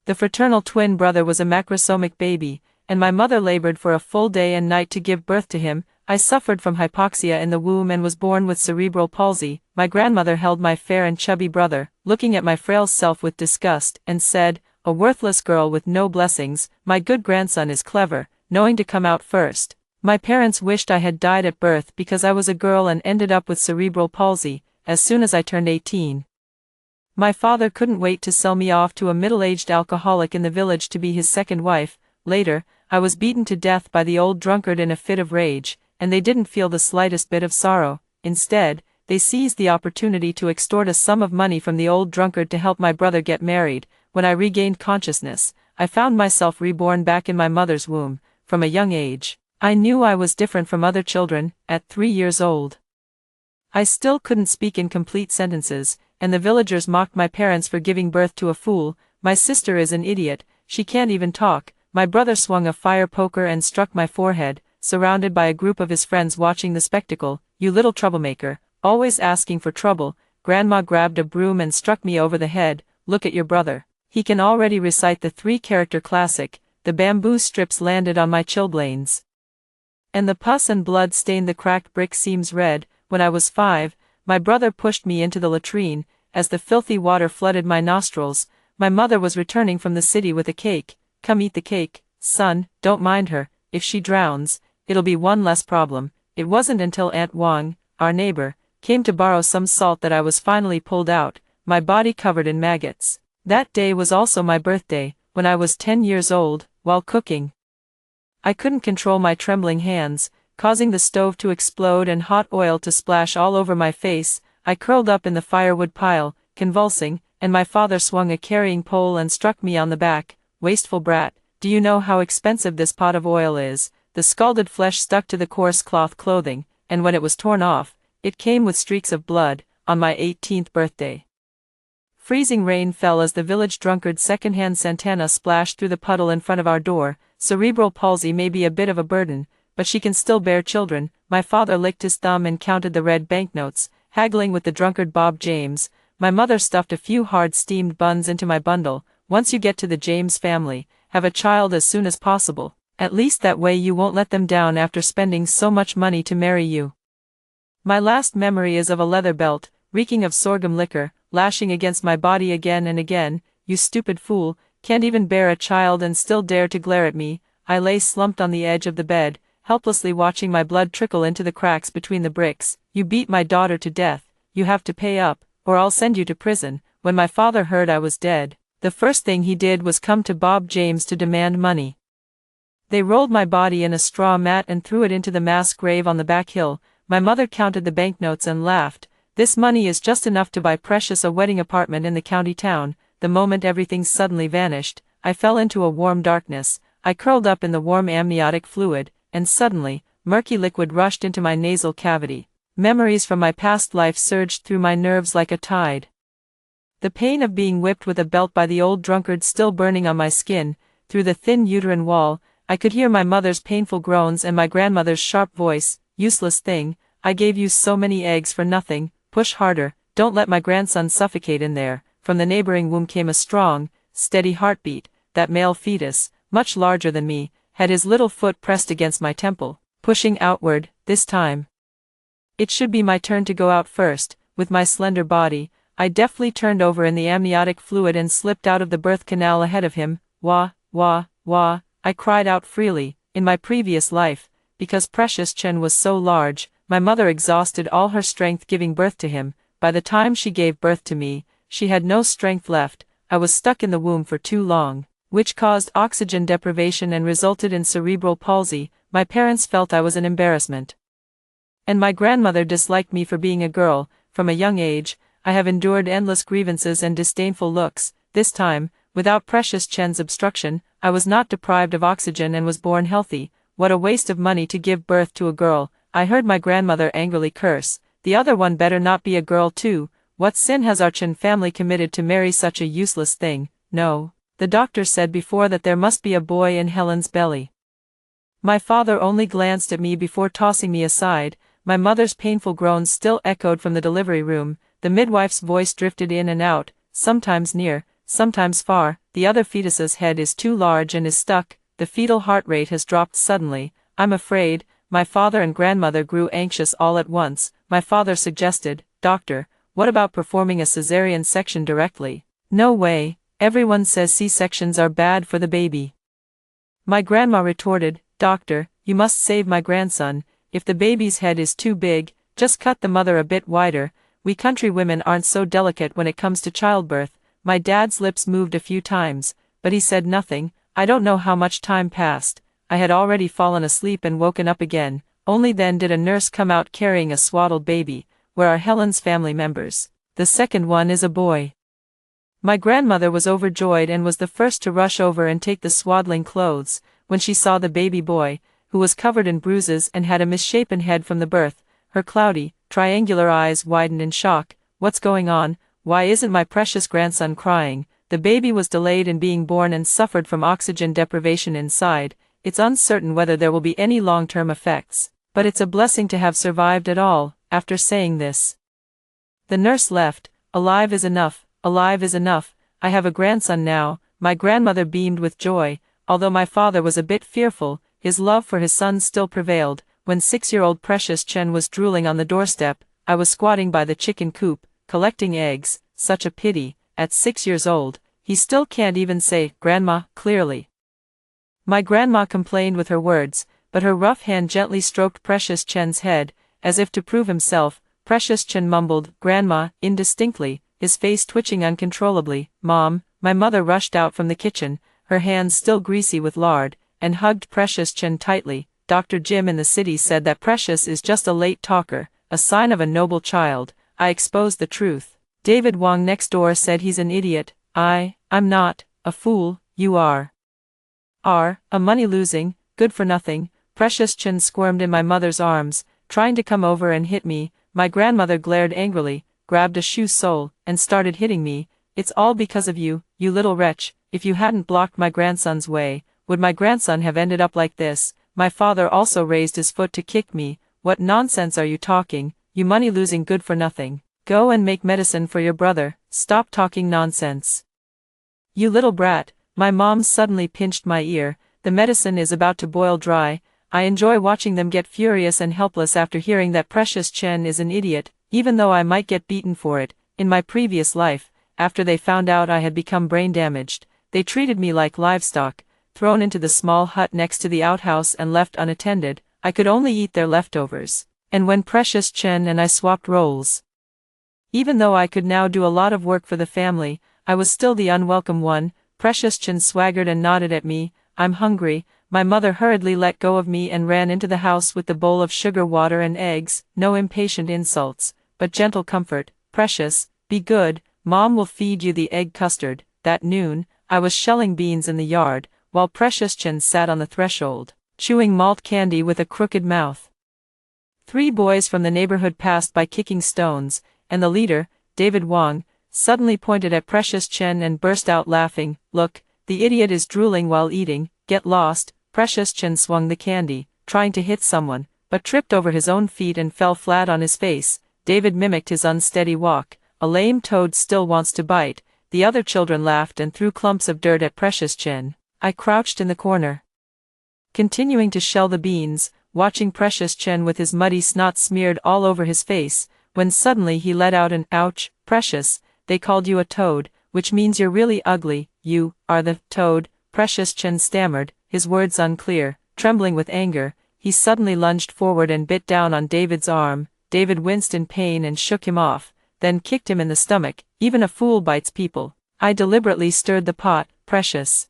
The fraternal twin brother was a macrosomic baby, and my mother labored for a full day and night to give birth to him. I suffered from hypoxia in the womb and was born with cerebral palsy. My grandmother held my fair and chubby brother, looking at my frail self with disgust, and said, "A worthless girl with no blessings. My good grandson is clever, knowing to come out first." My parents wished I had died at birth because I was a girl and ended up with cerebral palsy, as soon as I turned 18. My father couldn't wait to sell me off to a middle-aged alcoholic in the village to be his second wife. Later, I was beaten to death by the old drunkard in a fit of rage, and they didn't feel the slightest bit of sorrow. Instead, they seized the opportunity to extort a sum of money from the old drunkard to help my brother get married. When I regained consciousness, I found myself reborn back in my mother's womb. From a young age, I knew I was different from other children. At 3 years old, I still couldn't speak in complete sentences, and the villagers mocked my parents for giving birth to a fool. "My sister is an idiot, she can't even talk." My brother swung a fire poker and struck my forehead, surrounded by a group of his friends watching the spectacle. "You little troublemaker, always asking for trouble." Grandma grabbed a broom and struck me over the head. "Look at your brother. He can already recite the 3-character classic." The bamboo strips landed on my chilblains, and the pus and blood stained the cracked brick seams red. When I was 5, my brother pushed me into the latrine. As the filthy water flooded my nostrils, my mother was returning from the city with a cake. "Come eat the cake, son, don't mind her. If she drowns, it'll be one less problem." It wasn't until Aunt Wang, our neighbor, came to borrow some salt that I was finally pulled out, my body covered in maggots. That day was also my birthday. When I was 10 years old, while cooking, I couldn't control my trembling hands, causing the stove to explode and hot oil to splash all over my face. I curled up in the firewood pile, convulsing, and my father swung a carrying pole and struck me on the back. "Wasteful brat, do you know how expensive this pot of oil is?" The scalded flesh stuck to the coarse cloth clothing, and when it was torn off, it came with streaks of blood. On my 18th birthday, freezing rain fell as the village drunkard's second-hand Santana splashed through the puddle in front of our door. Cerebral palsy may be a bit of a burden, but she can still bear children. My father licked his thumb and counted the red banknotes, haggling with the drunkard Bob James. My mother stuffed a few hard steamed buns into my bundle. "Once you get to the James family, have a child as soon as possible. At least that way you won't let them down after spending so much money to marry you." My last memory is of a leather belt, reeking of sorghum liquor, lashing against my body again and again. "You stupid fool, can't even bear a child and still dare to glare at me." I lay slumped on the edge of the bed, helplessly watching my blood trickle into the cracks between the bricks. "You beat my daughter to death, you have to pay up, or I'll send you to prison." When my father heard I was dead, the first thing he did was come to Bob James to demand money. They rolled my body in a straw mat and threw it into the mass grave on the back hill. My mother counted the banknotes and laughed. "This money is just enough to buy Precious a wedding apartment in the county town." The moment everything suddenly vanished, I fell into a warm darkness. I curled up in the warm amniotic fluid, and suddenly, murky liquid rushed into my nasal cavity. Memories from my past life surged through my nerves like a tide. The pain of being whipped with a belt by the old drunkard still burning on my skin. Through the thin uterine wall, I could hear my mother's painful groans and my grandmother's sharp voice. "Useless thing, I gave you so many eggs for nothing. Push harder, don't let my grandson suffocate in there." From the neighboring womb came a strong, steady heartbeat. That male fetus, much larger than me, had his little foot pressed against my temple, pushing outward. This time, it should be my turn to go out first. With my slender body, I deftly turned over in the amniotic fluid and slipped out of the birth canal ahead of him. "Wah, wah, wah," I cried out freely. In my previous life, because Precious Chen was so large, my mother exhausted all her strength giving birth to him. By the time she gave birth to me, she had no strength left. I was stuck in the womb for too long, which caused oxygen deprivation and resulted in cerebral palsy. My parents felt I was an embarrassment, and my grandmother disliked me for being a girl. From a young age, I have endured endless grievances and disdainful looks. This time, without Precious Chen's obstruction, I was not deprived of oxygen and was born healthy. What a waste of money to give birth to a girl. I heard my grandmother angrily curse. "The other one better not be a girl too. What sin has our Chen family committed to marry such a useless thing?" "No, the doctor said before that there must be a boy in Helen's belly." My father only glanced at me before tossing me aside. My mother's painful groans still echoed from the delivery room. The midwife's voice drifted in and out, sometimes near, sometimes far, the other fetus's head is too large and is stuck, the fetal heart rate has dropped suddenly, I'm afraid. My father and grandmother grew anxious all at once. My father suggested, "Doctor, what about performing a cesarean section directly?" "No way, everyone says C-sections are bad for the baby." My grandma retorted, "Doctor, you must save my grandson. If the baby's head is too big, just cut the mother a bit wider. We country women aren't so delicate when it comes to childbirth." My dad's lips moved a few times, but he said nothing. I don't know how much time passed. I had already fallen asleep and woken up again. Only then did a nurse come out carrying a swaddled baby. "Where are Helen's family members?" "The second one is a boy." My grandmother was overjoyed and was the first to rush over and take the swaddling clothes. When she saw the baby boy, who was covered in bruises and had a misshapen head from the birth, her cloudy, triangular eyes widened in shock. "What's going on? Why isn't my precious grandson crying?" The baby was delayed in being born and suffered from oxygen deprivation inside. It's uncertain whether there will be any long-term effects, but it's a blessing to have survived at all. After saying this, the nurse left. "Alive is enough, alive is enough. I have a grandson now." My grandmother beamed with joy. Although my father was a bit fearful, his love for his son still prevailed. When 6-year-old Precious Chen was drooling on the doorstep, I was squatting by the chicken coop, collecting eggs. Such a pity, at 6 years old, he still can't even say "Grandma" clearly. My grandma complained with her words, but her rough hand gently stroked Precious Chen's head, as if to prove himself. Precious Chen mumbled, "Grandma," indistinctly, his face twitching uncontrollably. "Mom." My mother rushed out from the kitchen, her hands still greasy with lard, and hugged Precious Chen tightly. "Dr. Jim in the city said that Precious is just a late talker, a sign of a noble child." I exposed the truth. "David Wang next door said he's an idiot." I'm not a fool, you are. A money-losing, good-for-nothing." Precious Chen squirmed in my mother's arms, trying to come over and hit me. My grandmother glared angrily, grabbed a shoe sole, and started hitting me. "It's all because of you, you little wretch. If you hadn't blocked my grandson's way, would my grandson have ended up like this?" My father also raised his foot to kick me. "What nonsense are you talking, you money-losing good-for-nothing? Go and make medicine for your brother. Stop talking nonsense. You little brat." My mom suddenly pinched my ear. "The medicine is about to boil dry." I enjoy watching them get furious and helpless after hearing that Precious Chen is an idiot, even though I might get beaten for it. In my previous life, after they found out I had become brain damaged, they treated me like livestock, thrown into the small hut next to the outhouse and left unattended. I could only eat their leftovers. And when Precious Chen and I swapped roles, even though I could now do a lot of work for the family, I was still the unwelcome one. Precious Chen swaggered and nodded at me. "I'm hungry." My mother hurriedly let go of me and ran into the house with the bowl of sugar water and eggs. No impatient insults, but gentle comfort. "Precious, be good, Mom will feed you the egg custard." That noon, I was shelling beans in the yard, while Precious Chen sat on the threshold, chewing malt candy with a crooked mouth. 3 boys from the neighborhood passed by kicking stones, and the leader, David Wang, suddenly pointed at Precious Chen and burst out laughing. "Look, the idiot is drooling while eating, get lost." Precious Chen swung the candy, trying to hit someone, but tripped over his own feet and fell flat on his face. David mimicked his unsteady walk. "A lame toad still wants to bite." The other children laughed and threw clumps of dirt at Precious Chen. I crouched in the corner, continuing to shell the beans, watching Precious Chen with his muddy snot smeared all over his face, when suddenly he let out an "Ouch, Precious, they called you a toad, which means you're really ugly." "You are the toad," Precious Chen stammered, his words unclear. Trembling with anger, he suddenly lunged forward and bit down on David's arm. David winced in pain and shook him off, then kicked him in the stomach. "Even a fool bites people." I deliberately stirred the pot. "Precious,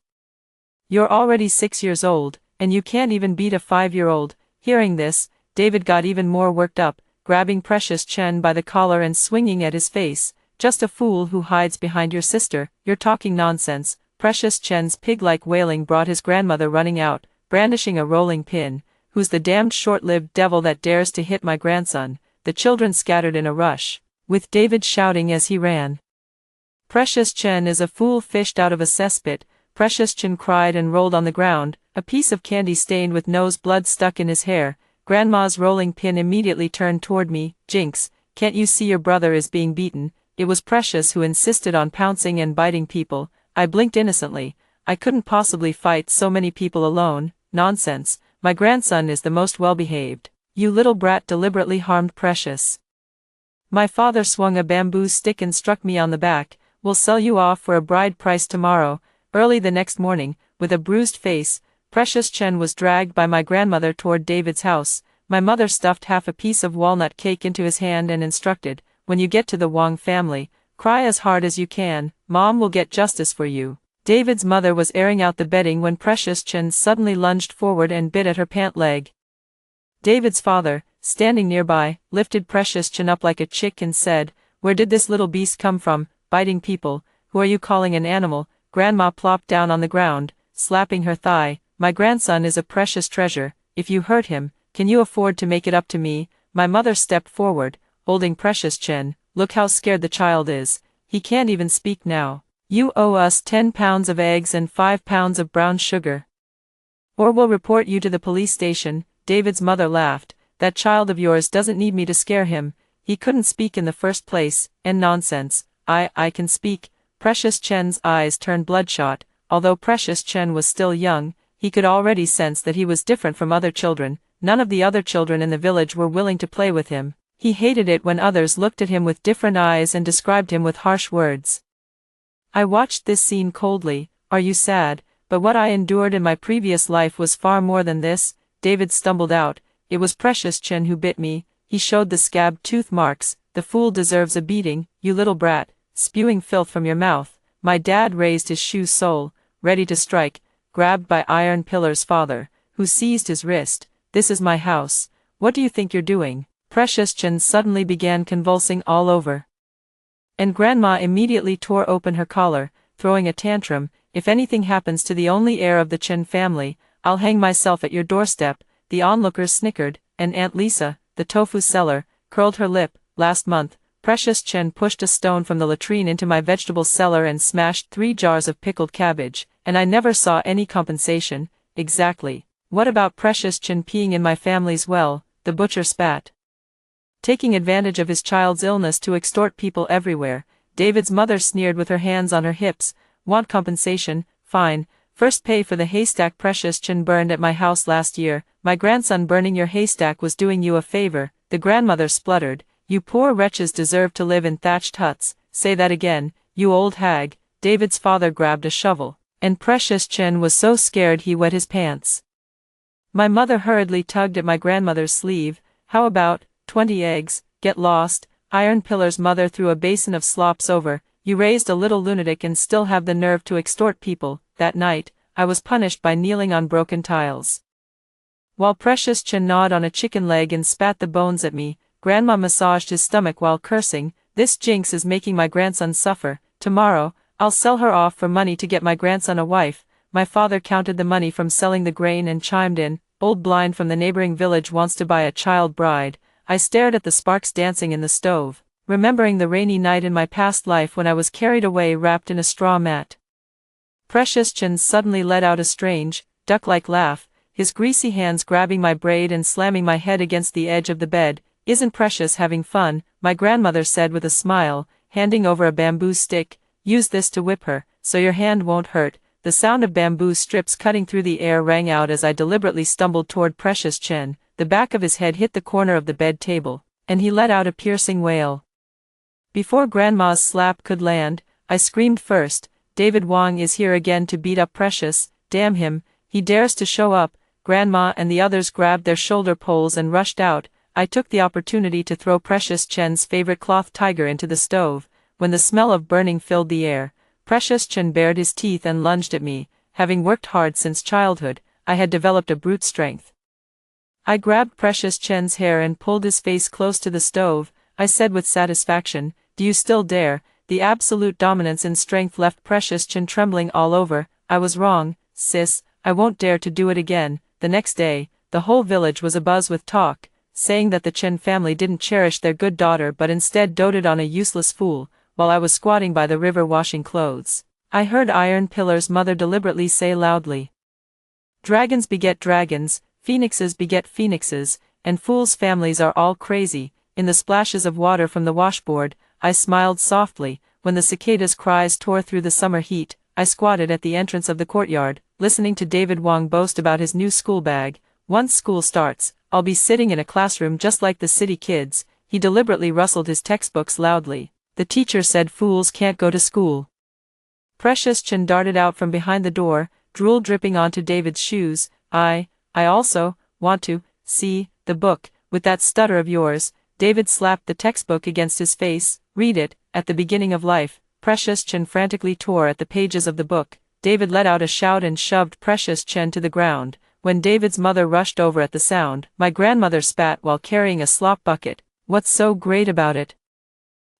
you're already 6 years old, and you can't even beat a 5-year-old. Hearing this, David got even more worked up, grabbing Precious Chen by the collar and swinging at his face. "Just a fool who hides behind your sister. You're talking nonsense." Precious Chen's pig-like wailing brought his grandmother running out, brandishing a rolling pin. "Who's the damned short-lived devil that dares to hit my grandson?" The children scattered in a rush, with David shouting as he ran. "Precious Chen is a fool fished out of a cesspit." Precious Chen cried and rolled on the ground, a piece of candy stained with nose blood stuck in his hair. Grandma's rolling pin immediately turned toward me. "Jinx, can't you see your brother is being beaten? it was Precious who insisted on pouncing and biting people. I blinked innocently. I couldn't possibly fight so many people alone. Nonsense, my grandson is the most well-behaved. You little brat deliberately harmed Precious. My father swung a bamboo stick and struck me on the back. We'll sell you off for a bride price tomorrow. Early the next morning, with a bruised face, Precious Chen was dragged by my grandmother toward David's house. My mother stuffed half a piece of walnut cake into his hand and instructed, when you get to the Wang family, cry as hard as you can, Mom will get justice for you. David's mother was airing out the bedding when Precious Chen suddenly lunged forward and bit at her pant leg. David's father, standing nearby, lifted Precious Chen up like a chick and said, "Where did this little beast come from, biting people? Who are you calling an animal?" Grandma plopped down on the ground, slapping her thigh. "My grandson is a precious treasure. If you hurt him, can you afford to make it up to me?" My mother stepped forward, holding Precious Chen. "Look how scared the child is. He can't even speak now. You owe us 10 pounds of eggs and 5 pounds of brown sugar. Or we'll report you to the police station." David's mother laughed. "That child of yours doesn't need me to scare him. He couldn't speak in the first place, and nonsense. I can speak." Precious Chen's eyes turned bloodshot. Although Precious Chen was still young, he could already sense that he was different from other children. None of the other children in the village were willing to play with him. He hated it when others looked at him with different eyes and described him with harsh words. I watched this scene coldly. "Are you sad? But what I endured in my previous life was far more than this." David stumbled out. "It was Precious Chen who bit me." He showed the scabbed tooth marks. "The fool deserves a beating, you little brat, spewing filth from your mouth." My dad raised his shoe sole, ready to strike, grabbed by Iron Pillar's father, who seized his wrist. "This is my house. What do you think you're doing?" Precious Chen suddenly began convulsing all over. And Grandma immediately tore open her collar, throwing a tantrum. "If anything happens to the only heir of the Chen family, I'll hang myself at your doorstep." The onlookers snickered, and Aunt Lisa, the tofu seller, curled her lip. "Last month, Precious Chen pushed a stone from the latrine into my vegetable cellar and smashed 3 jars of pickled cabbage, and I never saw any compensation." "Exactly. What about Precious Chen peeing in my family's well?" the butcher spat. "Taking advantage of his child's illness to extort people everywhere." David's mother sneered with her hands on her hips. "Want compensation? Fine. First pay for the haystack Precious Chen burned at my house last year." "My grandson burning your haystack was doing you a favor," the grandmother spluttered. "You poor wretches deserve to live in thatched huts." "Say that again, you old hag." David's father grabbed a shovel, and Precious Chen was so scared he wet his pants. My mother hurriedly tugged at my grandmother's sleeve. "How about 20 eggs, get lost." Iron Pillar's mother threw a basin of slops over. "You raised a little lunatic and still have the nerve to extort people." That night, I was punished by kneeling on broken tiles. While Precious Chen gnawed on a chicken leg and spat the bones at me, Grandma massaged his stomach while cursing. "This jinx is making my grandson suffer. Tomorrow, I'll sell her off for money to get my grandson a wife." My father counted the money from selling the grain and chimed in, "Old Blind from the neighboring village wants to buy a child bride." I stared at the sparks dancing in the stove, remembering the rainy night in my past life when I was carried away wrapped in a straw mat. Precious Chen suddenly let out a strange, duck-like laugh, his greasy hands grabbing my braid and slamming my head against the edge of the bed. "Isn't Precious having fun?" my grandmother said with a smile, handing over a bamboo stick. "Use this to whip her, so your hand won't hurt." The sound of bamboo strips cutting through the air rang out as I deliberately stumbled toward Precious Chen. The back of his head hit the corner of the bed table, and he let out a piercing wail. Before Grandma's slap could land, I screamed first. "David Wang is here again to beat up Precious. Damn him, he dares to show up." Grandma and the others grabbed their shoulder poles and rushed out. I took the opportunity to throw Precious Chen's favorite cloth tiger into the stove. When the smell of burning filled the air, Precious Chen bared his teeth and lunged at me. Having worked hard since childhood, I had developed a brute strength. I grabbed Precious Chen's hair and pulled his face close to the stove. I said with satisfaction, "Do you still dare?" The absolute dominance in strength left Precious Chen trembling all over. "I was wrong, sis, I won't dare to do it again." The next day, the whole village was abuzz with talk, saying that the Chen family didn't cherish their good daughter but instead doted on a useless fool. While I was squatting by the river washing clothes, I heard Iron Pillar's mother deliberately say loudly, "Dragons beget dragons, phoenixes beget phoenixes, and fools' families are all crazy." In the splashes of water from the washboard, I smiled softly. When the cicadas' cries tore through the summer heat, I squatted at the entrance of the courtyard, listening to David Wong boast about his new school bag. Once school starts, I'll be sitting in a classroom just like the city kids. He deliberately rustled his textbooks loudly. The teacher said fools can't go to school. Precious Chin darted out from behind the door, drool dripping onto David's shoes. I also want to see the book. With that stutter of yours. David slapped the textbook against his face. Read it. At the beginning of life, Precious Chin frantically tore at the pages of the book. David let out a shout and shoved Precious Chin to the ground. When David's mother rushed over at the sound, my grandmother spat while carrying a slop bucket. What's so great about it?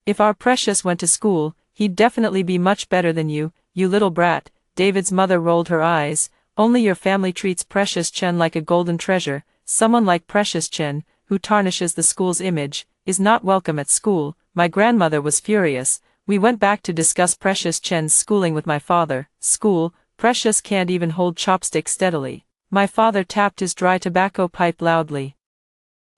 If our Precious went to school, he'd definitely be much better than you, you little brat. David's mother rolled her eyes. Only your family treats Precious Chin like a golden treasure. Someone like Precious Chin, who tarnishes the school's image, is not welcome at school. My grandmother was furious. We went back to discuss Precious Chin's schooling with my father. School, Precious can't even hold chopsticks steadily. My father tapped his dry tobacco pipe loudly.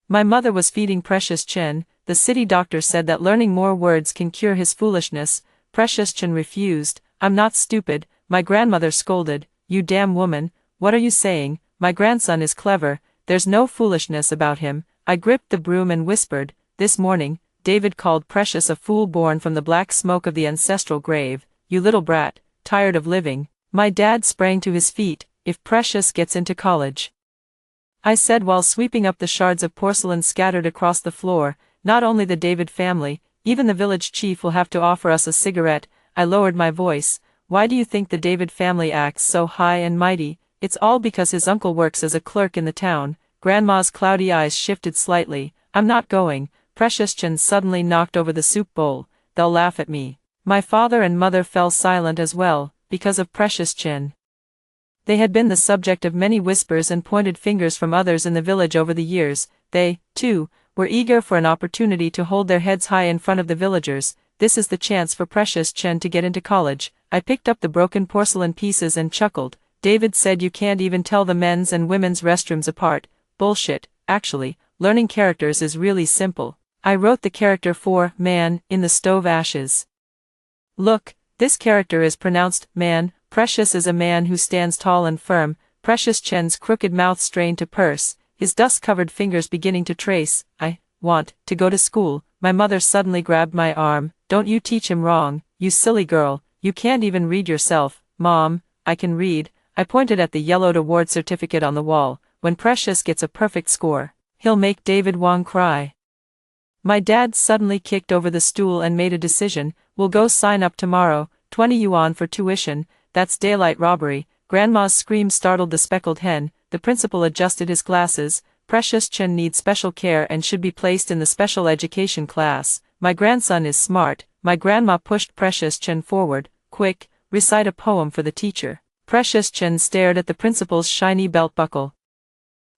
My mother was feeding Precious Chin. The city doctor said that learning more words can cure his foolishness. Precious Chin refused. I'm not stupid, my grandmother scolded. You damn woman, what are you saying? My grandson is clever, there's no foolishness about him. I gripped the broom and whispered, this morning, David called Precious a fool born from the black smoke of the ancestral grave. You little brat, tired of living. My dad sprang to his feet. If Precious gets into college, I said while sweeping up the shards of porcelain scattered across the floor, not only the David family, even the village chief will have to offer us a cigarette. I lowered my voice. Why do you think the David family acts so high and mighty? It's all because his uncle works as a clerk in the town. Grandma's cloudy eyes shifted slightly. I'm not going. Precious Chin suddenly knocked over the soup bowl. They'll laugh at me. My father and mother fell silent as well, because of Precious Chin. They had been the subject of many whispers and pointed fingers from others in the village over the years. They, too, were eager for an opportunity to hold their heads high in front of the villagers. This is the chance for Precious Chin to get into college. I picked up the broken porcelain pieces and chuckled. David said you can't even tell the men's and women's restrooms apart. Bullshit. Actually, learning characters is really simple. I wrote the character for man in the stove ashes. Look, this character is pronounced man. Precious is a man who stands tall and firm. Precious Chin's crooked mouth strained to purse, his dust-covered fingers beginning to trace. I want to go to school. My mother suddenly grabbed my arm. Don't you teach him wrong, you silly girl. You can't even read yourself. Mom, I can read. I pointed at the yellowed award certificate on the wall. When Precious gets a perfect score, he'll make David Wong cry. My dad suddenly kicked over the stool and made a decision. We'll go sign up tomorrow. 20 yuan for tuition. That's daylight robbery. Grandma's scream startled the speckled hen. The principal adjusted his glasses. Precious Chin needs special care and should be placed in the special education class. My grandson is smart. My grandma pushed Precious Chin forward. Quick, recite a poem for the teacher. Precious Chin stared at the principal's shiny belt buckle,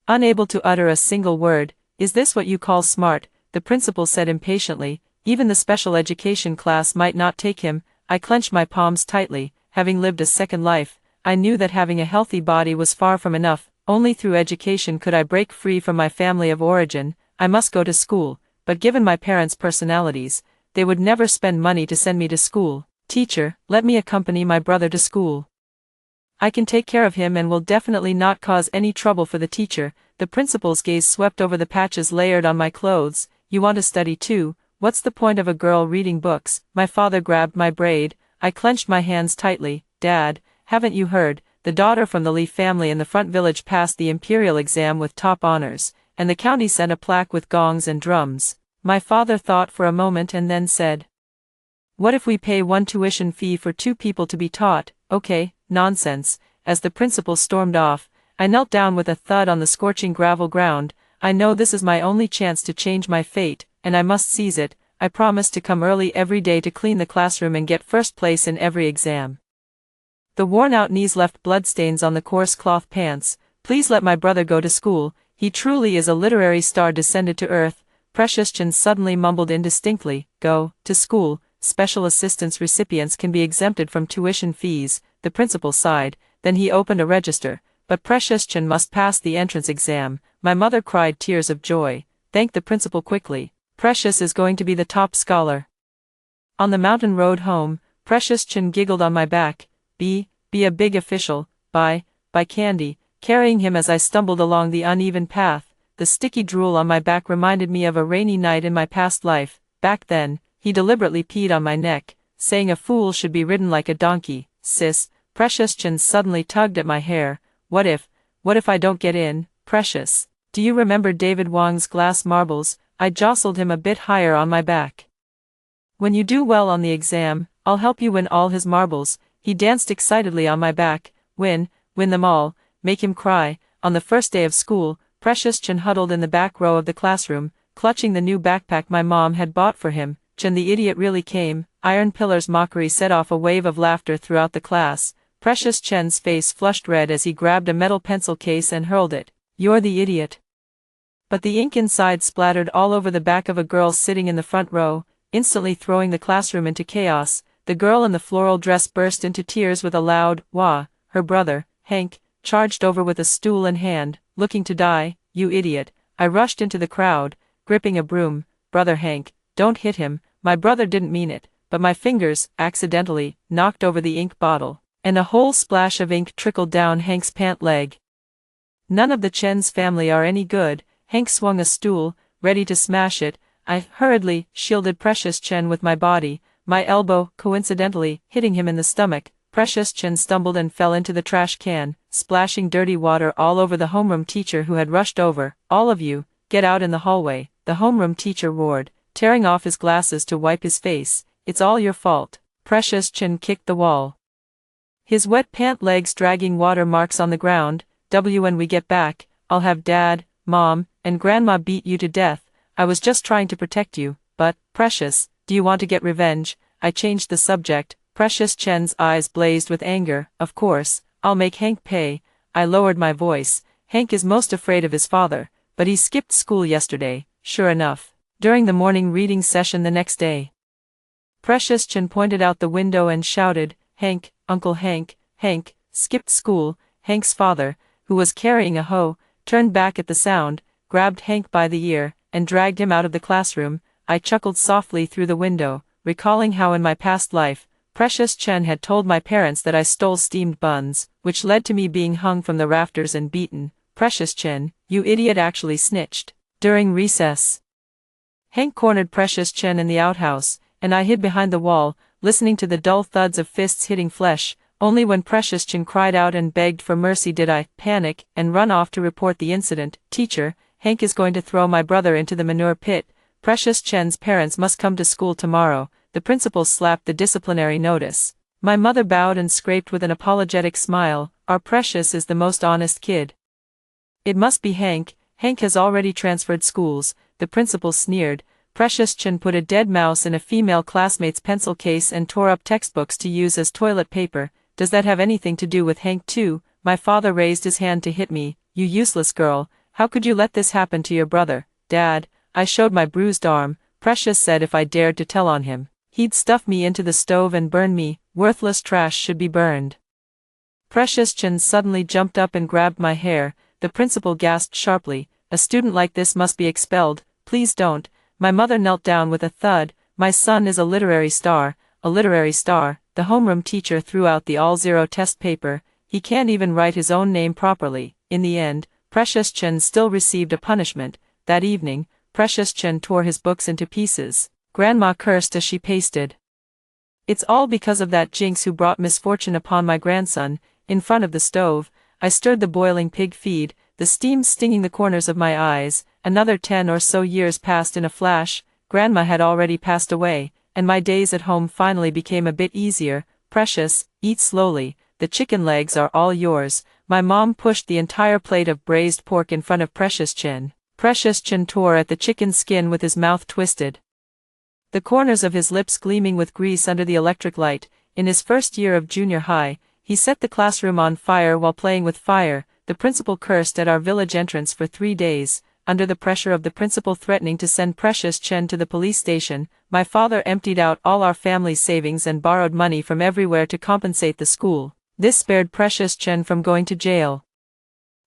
unable to utter a single word. Is this what you call smart? The principal said impatiently. Even the special education class might not take him. I clenched my palms tightly. Having lived a second life, I knew that having a healthy body was far from enough. Only through education could I break free from my family of origin. I must go to school, but given my parents' personalities, they would never spend money to send me to school. Teacher, let me accompany my brother to school. I can take care of him and will definitely not cause any trouble for the teacher. The principal's gaze swept over the patches layered on my clothes. You want to study too? What's the point of a girl reading books? My father grabbed my braid. I clenched my hands tightly. Dad, haven't you heard? The daughter from the Lee family in the front village passed the imperial exam with top honors, and the county sent a plaque with gongs and drums. My father thought for a moment and then said, what if we pay one tuition fee for 2 people to be taught? Okay, nonsense. As the principal stormed off, I knelt down with a thud on the scorching gravel ground. I know this is my only chance to change my fate, and I must seize it. I promised to come early every day to clean the classroom and get first place in every exam. The worn-out knees left bloodstains on the coarse cloth pants. Please let my brother go to school. He truly is a literary star descended to earth. Precious Chin suddenly mumbled indistinctly. Go to school. Special assistance recipients can be exempted from tuition fees. The principal sighed. Then he opened a register. But Precious Chin must pass the entrance exam. My mother cried tears of joy. Thanked the principal quickly. Precious is going to be the top scholar. On the mountain road home, Precious Chin giggled on my back. Be a big official, buy candy, carrying him as I stumbled along the uneven path. The sticky drool on my back reminded me of a rainy night in my past life. Back then, he deliberately peed on my neck, saying a fool should be ridden like a donkey. Sis, Precious Chin suddenly tugged at my hair. What if I don't get in, Precious? Do you remember David Wong's glass marbles? I jostled him a bit higher on my back. When you do well on the exam, I'll help you win all his marbles. He danced excitedly on my back. Win them all, make him cry. On the first day of school, Precious Chin huddled in the back row of the classroom, clutching the new backpack my mom had bought for him. Chin the idiot really came. Iron Pillar's mockery set off a wave of laughter throughout the class. Precious Chen's face flushed red as he grabbed a metal pencil case and hurled it. You're the idiot. But the ink inside splattered all over the back of a girl sitting in the front row, instantly throwing the classroom into chaos. The girl in the floral dress burst into tears with a loud wah. Her brother, Hank, charged over with a stool in hand, looking to die. You idiot. I rushed into the crowd, gripping a broom. Brother Hank, don't hit him. My brother didn't mean it, but my fingers, accidentally, knocked over the ink bottle, and a whole splash of ink trickled down Hank's pant leg. None of the Chen's family are any good. Hank swung a stool, ready to smash it. I hurriedly shielded Precious Chen with my body, my elbow, coincidentally, hitting him in the stomach. Precious Chen stumbled and fell into the trash can, splashing dirty water all over the homeroom teacher who had rushed over. All of you, get out in the hallway, the homeroom teacher roared, tearing off his glasses to wipe his face. It's all your fault. Precious Chen kicked the wall, his wet pant legs dragging water marks on the ground. When we get back, I'll have Dad, Mom, and Grandma beat you to death. I was just trying to protect you, but, Precious, do you want to get revenge? I changed the subject. Precious Chen's eyes blazed with anger. Of course, I'll make Hank pay. I lowered my voice. Hank is most afraid of his father, but he skipped school yesterday. Sure enough, during the morning reading session the next day, Precious Chen pointed out the window and shouted, Hank, Uncle Hank, Hank, skipped school. Hank's father, who was carrying a hoe, turned back at the sound, grabbed Hank by the ear, and dragged him out of the classroom. I chuckled softly through the window, recalling how in my past life, Precious Chen had told my parents that I stole steamed buns, which led to me being hung from the rafters and beaten. Precious Chen, you idiot, actually snitched. During recess, Hank cornered Precious Chen in the outhouse, and I hid behind the wall, listening to the dull thuds of fists hitting flesh. Only when Precious Chen cried out and begged for mercy did I panic and run off to report the incident. Teacher, Hank is going to throw my brother into the manure pit. Precious Chen's parents must come to school tomorrow. The principal slapped the disciplinary notice. My mother bowed and scraped with an apologetic smile. Our Precious is the most honest kid. It must be Hank. Hank has already transferred schools, the principal sneered. Precious Chen put a dead mouse in a female classmate's pencil case and tore up textbooks to use as toilet paper. Does that have anything to do with Hank too? My father raised his hand to hit me. You useless girl, how could you let this happen to your brother? Dad, I showed my bruised arm. Precious said if I dared to tell on him, he'd stuff me into the stove and burn me. Worthless trash should be burned. Precious Chen suddenly jumped up and grabbed my hair. The principal gasped sharply. A student like this must be expelled. Please don't. My mother knelt down with a thud. My son is a literary star. A literary star. The homeroom teacher threw out the all-zero test paper. He can't even write his own name properly. In the end, Precious Chen still received a punishment. That evening, Precious Chen tore his books into pieces. Grandma cursed as she pasted. It's all because of that jinx who brought misfortune upon my grandson. In front of the stove, I stirred the boiling pig feed, the steam stinging the corners of my eyes. Another 10 or so years passed in a flash. Grandma had already passed away, and my days at home finally became a bit easier. Precious, eat slowly, the chicken legs are all yours. My mom pushed the entire plate of braised pork in front of Precious Chen. Precious Chen tore at the chicken skin with his mouth twisted, the corners of his lips gleaming with grease under the electric light. In his first year of junior high, he set the classroom on fire while playing with fire. The principal cursed at our village entrance for 3 days. Under the pressure of the principal threatening to send Precious Chen to the police station, my father emptied out all our family's savings and borrowed money from everywhere to compensate the school. This spared Precious Chen from going to jail,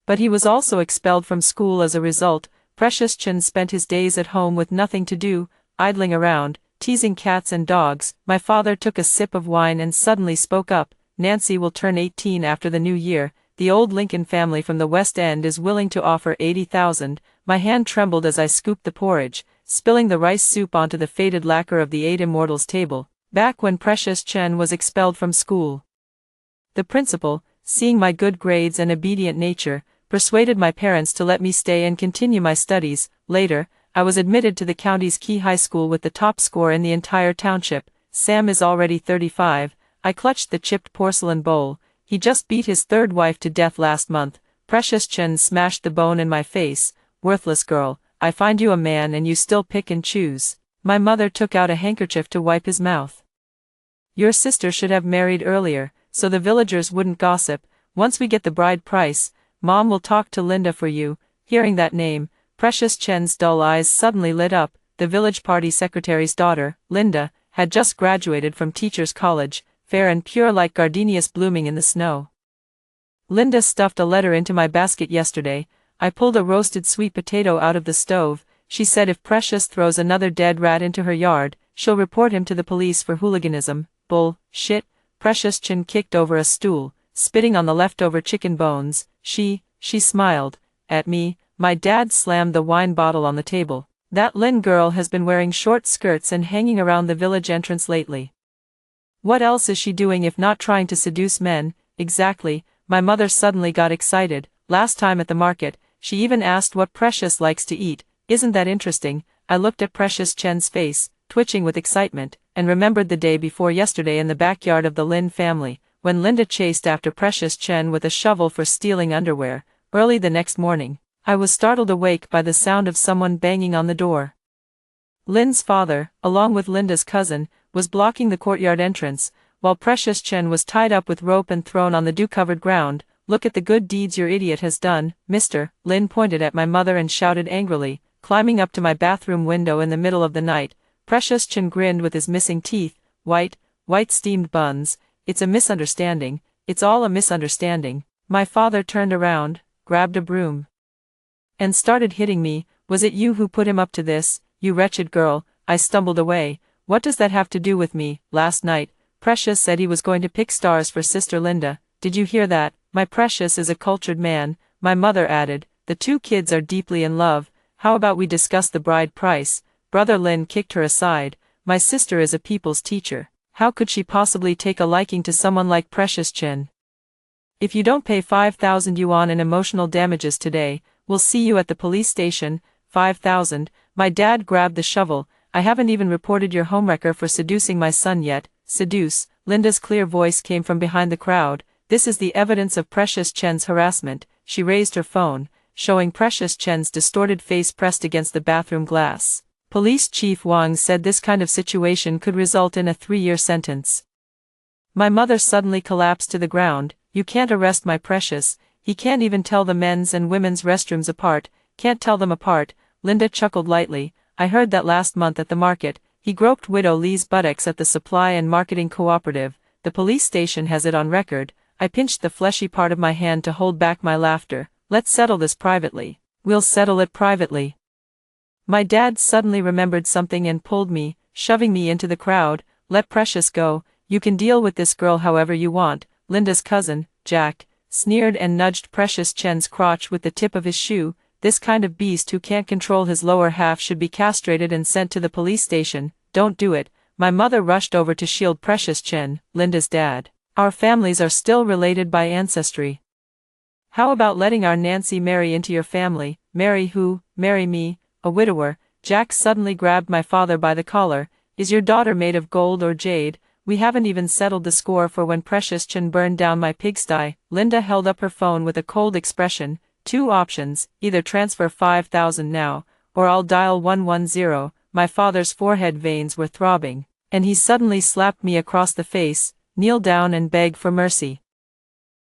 but he was also expelled from school as a result. Precious Chen spent his days at home with nothing to do, idling around, teasing cats and dogs. My father took a sip of wine and suddenly spoke up. Nancy will turn 18 after the new year. The old Lincoln family from the West End is willing to offer 80,000. My hand trembled as I scooped the porridge, spilling the rice soup onto the faded lacquer of the Eight Immortals table. Back when Precious Chen was expelled from school, the principal, seeing my good grades and obedient nature, persuaded my parents to let me stay and continue my studies. Later, I was admitted to the county's key high school with the top score in the entire township. Sam is already 35. I clutched the chipped porcelain bowl. He just beat his third wife to death last month. Precious Chen smashed the bone in my face. Worthless girl, I find you a man and you still pick and choose. My mother took out a handkerchief to wipe his mouth. Your sister should have married earlier, so the villagers wouldn't gossip. Once we get the bride price, Mom will talk to Linda for you. Hearing that name, Precious Chen's dull eyes suddenly lit up. The village party secretary's daughter, Linda, had just graduated from teacher's college, fair and pure like gardenias blooming in the snow. Linda stuffed a letter into my basket yesterday. I pulled a roasted sweet potato out of the stove. She said if Precious throws another dead rat into her yard, she'll report him to the police for hooliganism. Bull shit. Precious Chen kicked over a stool, spitting on the leftover chicken bones. She smiled at me. My dad slammed the wine bottle on the table. That Lynn girl has been wearing short skirts and hanging around the village entrance lately. What else is she doing if not trying to seduce men? Exactly. My mother suddenly got excited. Last time at the market, she even asked what Precious likes to eat. Isn't that interesting? I looked at Precious Chen's face, twitching with excitement, and remembered the day before yesterday in the backyard of the Lin family, when Linda chased after Precious Chen with a shovel for stealing underwear. Early the next morning, I was startled awake by the sound of someone banging on the door. Lin's father, along with Linda's cousin, was blocking the courtyard entrance, while Precious Chen was tied up with rope and thrown on the dew-covered ground. Look at the good deeds your idiot has done, mister. Lin pointed at my mother and shouted angrily, climbing up to my bathroom window in the middle of the night. Precious Chen grinned with his missing teeth. White steamed buns. It's a misunderstanding. It's all a misunderstanding. My father turned around, grabbed a broom, and started hitting me. Was it you who put him up to this, you wretched girl? I stumbled away. What does that have to do with me? Last night, Precious said he was going to pick stars for Sister Linda. Did you hear that? My Precious is a cultured man, my mother added. The two kids are deeply in love. How about we discuss the bride price? Brother Lin kicked her aside. My sister is a people's teacher. How could she possibly take a liking to someone like Precious Chen? If you don't pay 5,000 yuan in emotional damages today, we'll see you at the police station. 5,000. My dad grabbed the shovel. I haven't even reported your homewrecker for seducing my son yet. Seduce? Linda's clear voice came from behind the crowd. This is the evidence of Precious Chen's harassment. She raised her phone, showing Precious Chen's distorted face pressed against the bathroom glass. Police Chief Wang said this kind of situation could result in a 3-year sentence. My mother suddenly collapsed to the ground. You can't arrest my Precious. He can't even tell the men's and women's restrooms apart. Can't tell them apart. Linda chuckled lightly. I heard that last month at the market. He groped Widow Lee's buttocks at the supply and marketing cooperative. The police station has it on record. I pinched the fleshy part of my hand to hold back my laughter. Let's settle this privately. We'll settle it privately. My dad suddenly remembered something and pulled me, shoving me into the crowd. Let Precious go. You can deal with this girl however you want. Linda's cousin, Jack, sneered and nudged Precious Chen's crotch with the tip of his shoe. This kind of beast who can't control his lower half should be castrated and sent to the police station. Don't do it. My mother rushed over to shield Precious Chen, Linda's dad. Our families are still related by ancestry. How about letting our Nancy marry into your family? Marry who? Marry me, a widower. Jack suddenly grabbed my father by the collar. Is your daughter made of gold or jade? We haven't even settled the score for when Precious Chen burned down my pigsty. Linda held up her phone with a cold expression. 2 options, either transfer 5,000 now, or I'll dial 110. My father's forehead veins were throbbing, and he suddenly slapped me across the face. Kneel down and beg for mercy.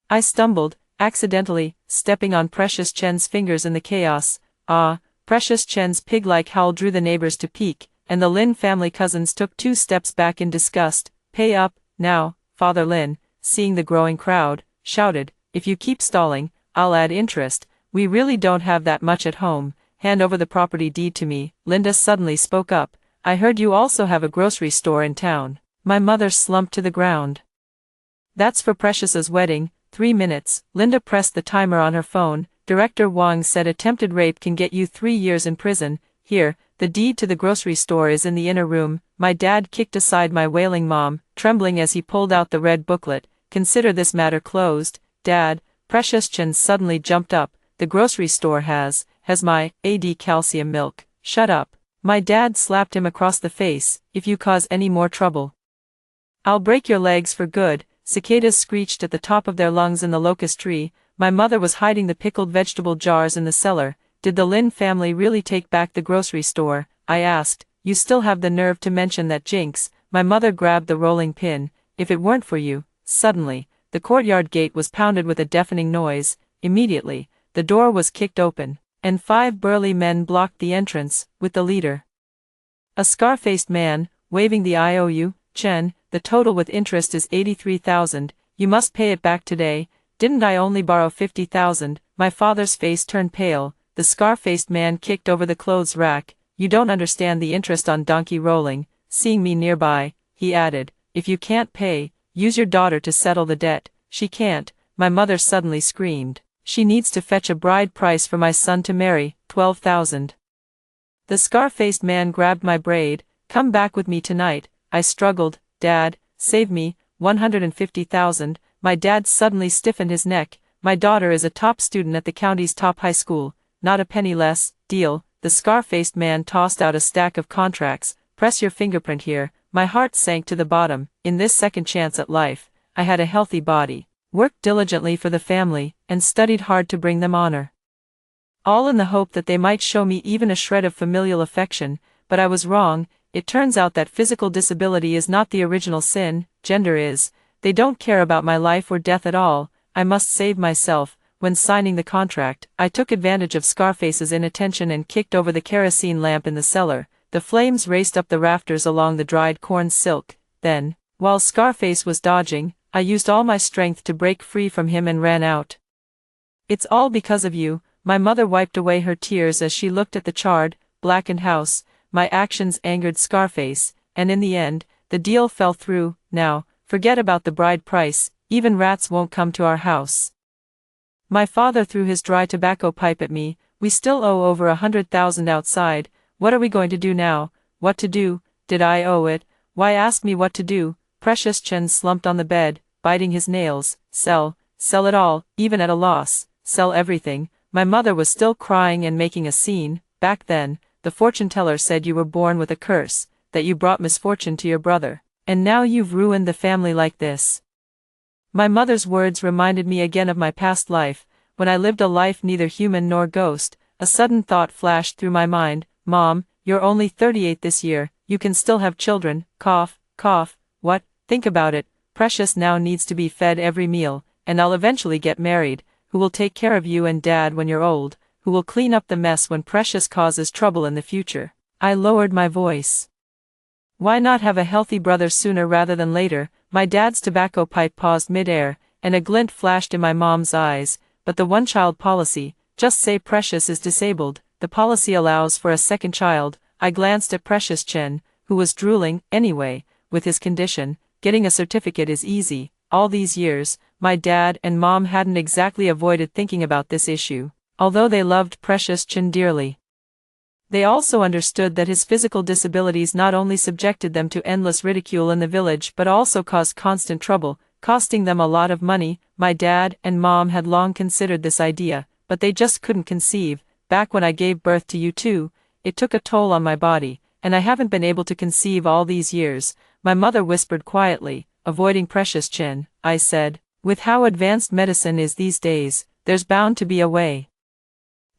I stumbled, accidentally, stepping on Precious Chen's fingers in the chaos. Ah! Precious Chen's pig-like howl drew the neighbors to peek, and the Lin family cousins took 2 steps back in disgust. Pay up, now, Father Lin, seeing the growing crowd, shouted, if you keep stalling, I'll add interest. We really don't have that much at home. Hand over the property deed to me. Linda suddenly spoke up. I heard you also have a grocery store in town. My mother slumped to the ground. That's for Precious's wedding, 3 minutes. Linda pressed the timer on her phone. Director Wang said attempted rape can get you 3 years in prison. Here, the deed to the grocery store is in the inner room. My dad kicked aside my wailing mom, trembling as he pulled out the red booklet. Consider this matter closed. Dad, Precious Chen suddenly jumped up. The grocery store has my AD calcium milk. Shut up. My dad slapped him across the face. If you cause any more trouble, I'll break your legs for good. Cicadas screeched at the top of their lungs in the locust tree. My mother was hiding the pickled vegetable jars in the cellar. Did the Lin family really take back the grocery store? I asked. You still have the nerve to mention that jinx. My mother grabbed the rolling pin. If it weren't for you. Suddenly, the courtyard gate was pounded with a deafening noise. Immediately, the door was kicked open, and 5 burly men blocked the entrance, with the leader, a scar-faced man, waving the IOU. Chen, the total with interest is 83,000, you must pay it back today. Didn't I only borrow 50,000? My father's face turned pale. The scar-faced man kicked over the clothes rack. You don't understand the interest on donkey rolling. Seeing me nearby, he added, if you can't pay, use your daughter to settle the debt. She can't, my mother suddenly screamed. She needs to fetch a bride price for my son to marry, 12,000. The scar-faced man grabbed my braid. Come back with me tonight. I struggled. Dad, save me, 150,000. My dad suddenly stiffened his neck. My daughter is a top student at the county's top high school. Not a penny less. Deal. The scar-faced man tossed out a stack of contracts. Press your fingerprint here. My heart sank to the bottom. In this second chance at life, I had a healthy body, worked diligently for the family, and studied hard to bring them honor. All in the hope that they might show me even a shred of familial affection, but I was wrong. It turns out that physical disability is not the original sin, gender is. They don't care about my life or death at all. I must save myself. When signing the contract, I took advantage of Scarface's inattention and kicked over the kerosene lamp in the cellar. The flames raced up the rafters along the dried corn silk. Then, while Scarface was dodging, I used all my strength to break free from him and ran out. It's all because of you. My mother wiped away her tears as she looked at the charred, blackened house. My actions angered Scarface, and in the end, the deal fell through. Now, forget about the bride price, even rats won't come to our house. My father threw his dry tobacco pipe at me. We still owe over 100,000 outside. What are we going to do now? What to do? Did I owe it? Why ask me what to do? Precious Chen slumped on the bed, biting his nails. Sell it all, even at a loss. Sell everything. My mother was still crying and making a scene. Back then, the fortune teller said you were born with a curse, that you brought misfortune to your brother. And now you've ruined the family like this. My mother's words reminded me again of my past life, when I lived a life neither human nor ghost. A sudden thought flashed through my mind. Mom, you're only 38 this year, you can still have children. Cough, cough. What? Think about it. Precious now needs to be fed every meal, and I'll eventually get married. Who will take care of you and Dad when you're old? Who will clean up the mess when Precious causes trouble in the future? I lowered my voice. Why not have a healthy brother sooner rather than later? My dad's tobacco pipe paused mid-air, and a glint flashed in my mom's eyes. But the one-child policy, just say Precious is disabled. The policy allows for a second child. I glanced at Precious Chen, who was drooling. Anyway, with his condition, getting a certificate is easy. All these years, my dad and mom hadn't exactly avoided thinking about this issue, although they loved Precious Chen dearly. They also understood that his physical disabilities not only subjected them to endless ridicule in the village but also caused constant trouble, costing them a lot of money. My dad and mom had long considered this idea, but they just couldn't conceive. Back when I gave birth to you two, it took a toll on my body, and I haven't been able to conceive all these years. My mother whispered quietly, avoiding Precious Chen. I said, with how advanced medicine is these days, there's bound to be a way.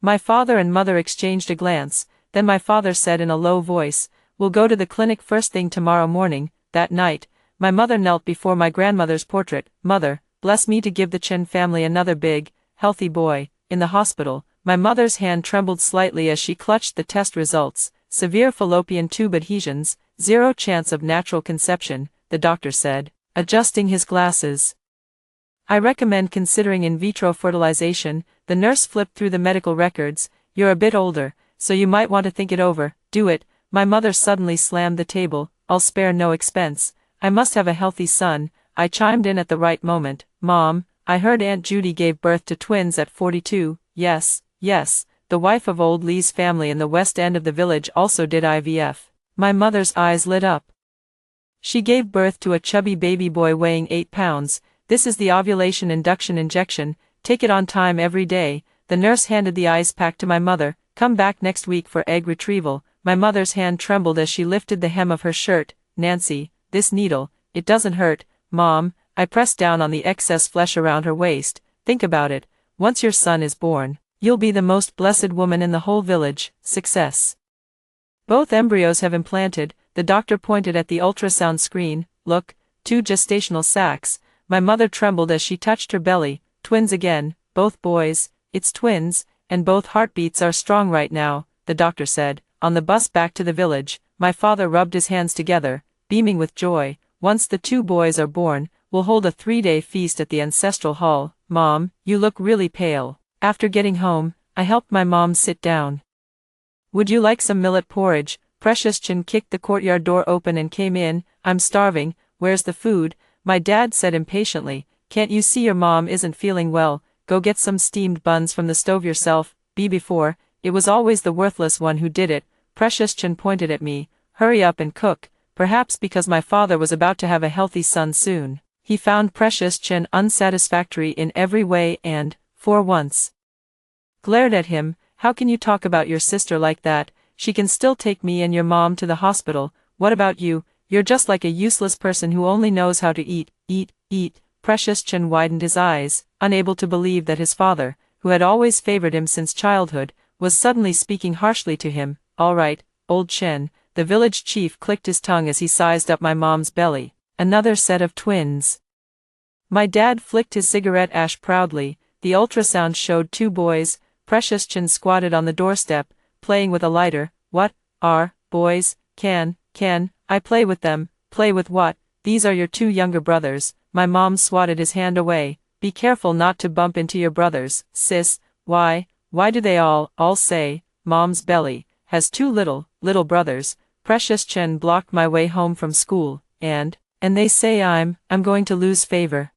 My father and mother exchanged a glance. Then my father said in a low voice, we'll go to the clinic first thing tomorrow morning. That night, my mother knelt before my grandmother's portrait. Mother, bless me to give the Chen family another big, healthy boy. In the hospital, my mother's hand trembled slightly as she clutched the test results. Severe fallopian tube adhesions, 0 chance of natural conception, the doctor said, adjusting his glasses. I recommend considering in vitro fertilization. The nurse flipped through the medical records. You're a bit older, so you might want to think it over. Do it. My mother suddenly slammed the table. I'll spare no expense. I must have a healthy son. I chimed in at the right moment. Mom, I heard Aunt Judy gave birth to twins at 42. Yes, yes, the wife of old Lee's family in the west end of the village also did IVF. My mother's eyes lit up. She gave birth to a chubby baby boy weighing 8 pounds. This is the ovulation induction injection. Take it on time every day. The nurse handed the ice pack to my mother. Come back next week for egg retrieval. My mother's hand trembled as she lifted the hem of her shirt. Nancy, this needle, it doesn't hurt. Mom, I pressed down on the excess flesh around her waist. Think about it. Once your son is born, you'll be the most blessed woman in the whole village. Success. Both embryos have implanted. The doctor pointed at the ultrasound screen. Look, 2 gestational sacs. My mother trembled as she touched her belly. Twins again, both boys. It's twins, and both heartbeats are strong right now, the doctor said. On the bus back to the village, my father rubbed his hands together, beaming with joy. Once the 2 boys are born, we'll hold a 3-day feast at the ancestral hall. Mom, you look really pale. After getting home, I helped my mom sit down. Would you like some millet porridge? Precious Chin kicked the courtyard door open and came in. I'm starving. Where's the food? My dad said impatiently. Can't you see your mom isn't feeling well? Go get some steamed buns from the stove yourself. Before, it was always the worthless one who did it. Precious Chin pointed at me. Hurry up and cook. Perhaps because my father was about to have a healthy son soon. He found Precious Chin unsatisfactory in every way and, for once, glared at him. How can you talk about your sister like that? She can still take me and your mom to the hospital. What about you? You're just like a useless person who only knows how to eat, eat, eat. Precious Chin widened his eyes, unable to believe that his father, who had always favored him since childhood, was suddenly speaking harshly to him. All right, old Chen, the village chief clicked his tongue as he sized up my mom's belly. Another set of twins. My dad flicked his cigarette ash proudly. The ultrasound showed 2 boys. Precious Chin squatted on the doorstep, playing with a lighter. What are boys? Can I play with them? Play with what? These are your 2 younger brothers. My mom swatted his hand away. Be careful not to bump into your brothers, sis. Why do they all say, Mom's belly has 2 little brothers? Precious Chen blocked my way home from school, and they say I'm going to lose favor.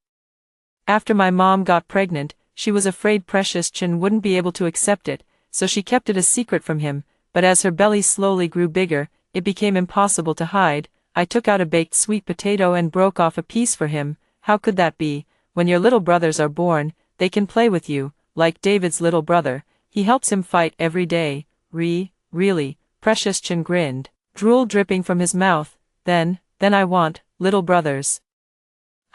After my mom got pregnant, she was afraid Precious Chen wouldn't be able to accept it, so she kept it a secret from him, but as her belly slowly grew bigger, it became impossible to hide. I took out a baked sweet potato and broke off a piece for him. How could that be? When your little brothers are born, they can play with you, like David's little brother. He helps him fight every day. Really? Precious Chin grinned, drool dripping from his mouth. Then I want little brothers.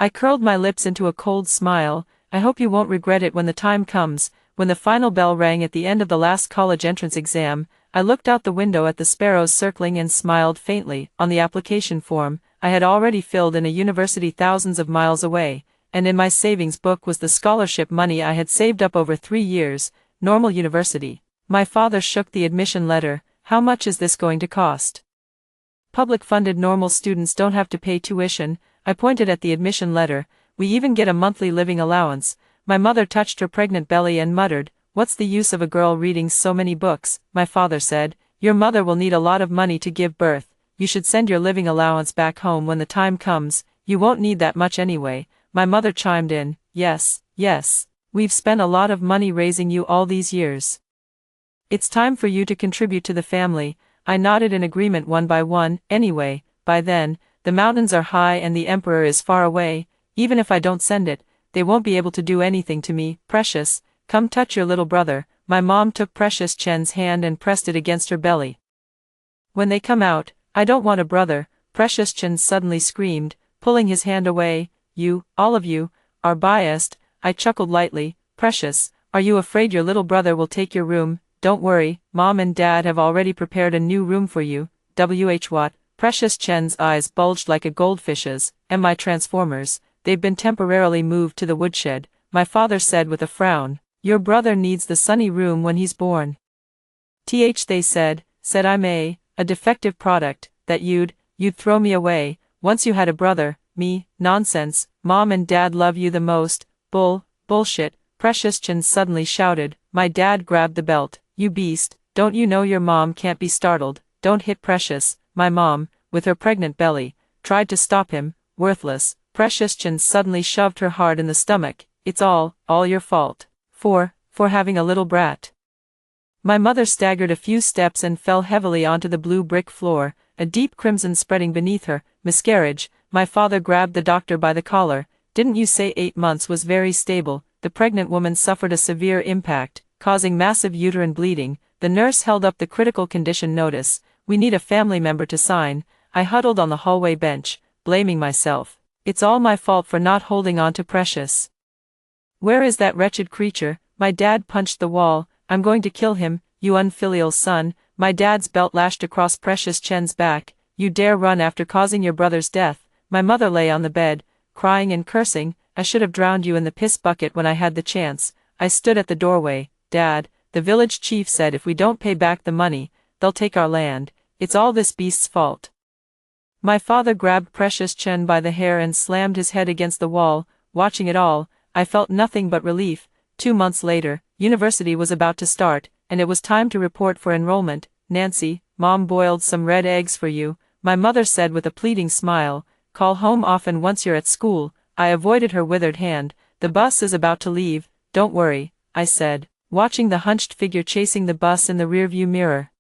I curled my lips into a cold smile. I hope you won't regret it when the time comes. When the final bell rang at the end of the last college entrance exam, I looked out the window at the sparrows circling and smiled faintly. On the application form, I had already filled in a university thousands of miles away, and in my savings book was the scholarship money I had saved up over 3 years. Normal university. My father shook the admission letter. How much is this going to cost? Public-funded normal students don't have to pay tuition. I pointed at the admission letter. We even get a monthly living allowance. My mother touched her pregnant belly and muttered, "What's the use of a girl reading so many books?" My father said, "Your mother will need a lot of money to give birth. You should send your living allowance back home when the time comes. You won't need that much anyway." My mother chimed in, Yes. We've spent a lot of money raising you all these years. It's time for you to contribute to the family." I nodded in agreement one by one. Anyway, by then, the mountains are high and the emperor is far away. Even if I don't send it, they won't be able to do anything to me. Precious, come touch your little brother. My mom took Precious Chen's hand and pressed it against her belly. When they come out, I don't want a brother, Precious Chen suddenly screamed, pulling his hand away. You, all of you, are biased. I chuckled lightly. Precious, are you afraid your little brother will take your room? Don't worry, Mom and Dad have already prepared a new room for you. What? Precious Chen's eyes bulged like a goldfish's. And my transformers, they've been temporarily moved to the woodshed. My father said with a frown, "Your brother needs the sunny room when he's born." They said I'm a defective product, that you'd throw me away, once you had a brother. Me, nonsense, Mom and Dad love you the most. Bullshit, Precious Chen suddenly shouted. My dad grabbed the belt. You beast, don't you know your mom can't be startled? don't hit Precious. My mom, with her pregnant belly, tried to stop him. Worthless. Precious Chen suddenly shoved her hard in the stomach. It's all your fault. For having a little brat. My mother staggered a few steps and fell heavily onto the blue brick floor, a deep crimson spreading beneath her. Miscarriage. My father grabbed the doctor by the collar. Didn't you say 8 months was very stable? The pregnant woman suffered a severe impact, causing massive uterine bleeding. The nurse held up the critical condition notice. We need a family member to sign. I huddled on the hallway bench, blaming myself. It's all my fault for not holding on to Precious. Where is that wretched creature? My dad punched the wall. I'm going to kill him, you unfilial son. My dad's belt lashed across Precious Chen's back. You dare run after causing your brother's death. My mother lay on the bed, crying and cursing. I should have drowned you in the piss bucket when I had the chance. I stood at the doorway. Dad, the village chief said if we don't pay back the money, they'll take our land. It's all this beast's fault. My father grabbed Precious Chen by the hair and slammed his head against the wall. Watching it all, I felt nothing but relief. 2 months later, university was about to start, and it was time to report for enrollment. Nancy, Mom boiled some red eggs for you, my mother said with a pleading smile. Call home often once you're at school. I avoided her withered hand. The bus is about to leave. Don't worry, I said, watching the hunched figure chasing the bus in the rearview mirror.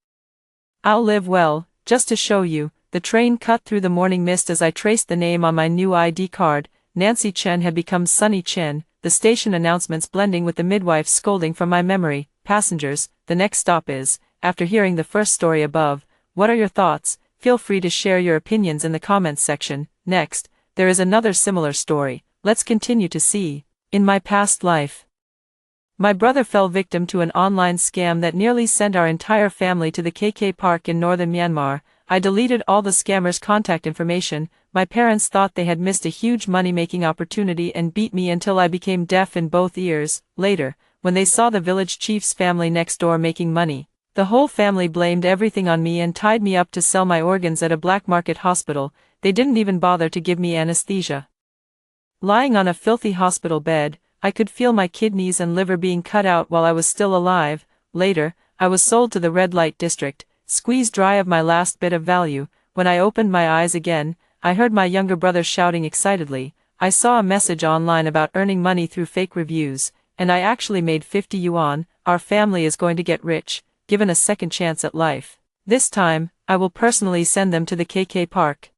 I'll live well, just to show you. The train cut through the morning mist as I traced the name on my new ID card. Nancy Chen had become Sunny Chen, the station announcements blending with the midwife's scolding from my memory. Passengers, the next stop is. After hearing the first story above, what are your thoughts? Feel free to share your opinions in the comments section. Next, there is another similar story. Let's continue to see. In my past life, my brother fell victim to an online scam that nearly sent our entire family to the KK Park in northern Myanmar. I deleted all the scammers' contact information. My parents thought they had missed a huge money-making opportunity and beat me until I became deaf in both ears. Later, when they saw the village chief's family next door making money, the whole family blamed everything on me and tied me up to sell my organs at a black market hospital. They didn't even bother to give me anesthesia. Lying on a filthy hospital bed, I could feel my kidneys and liver being cut out while I was still alive. Later, I was sold to the red light district, squeezed dry of my last bit of value. When I opened my eyes again, I heard my younger brother shouting excitedly. I saw a message online about earning money through fake reviews, and I actually made 50 yuan. Our family is going to get rich, given a second chance at life. This time, I will personally send them to the KK Park.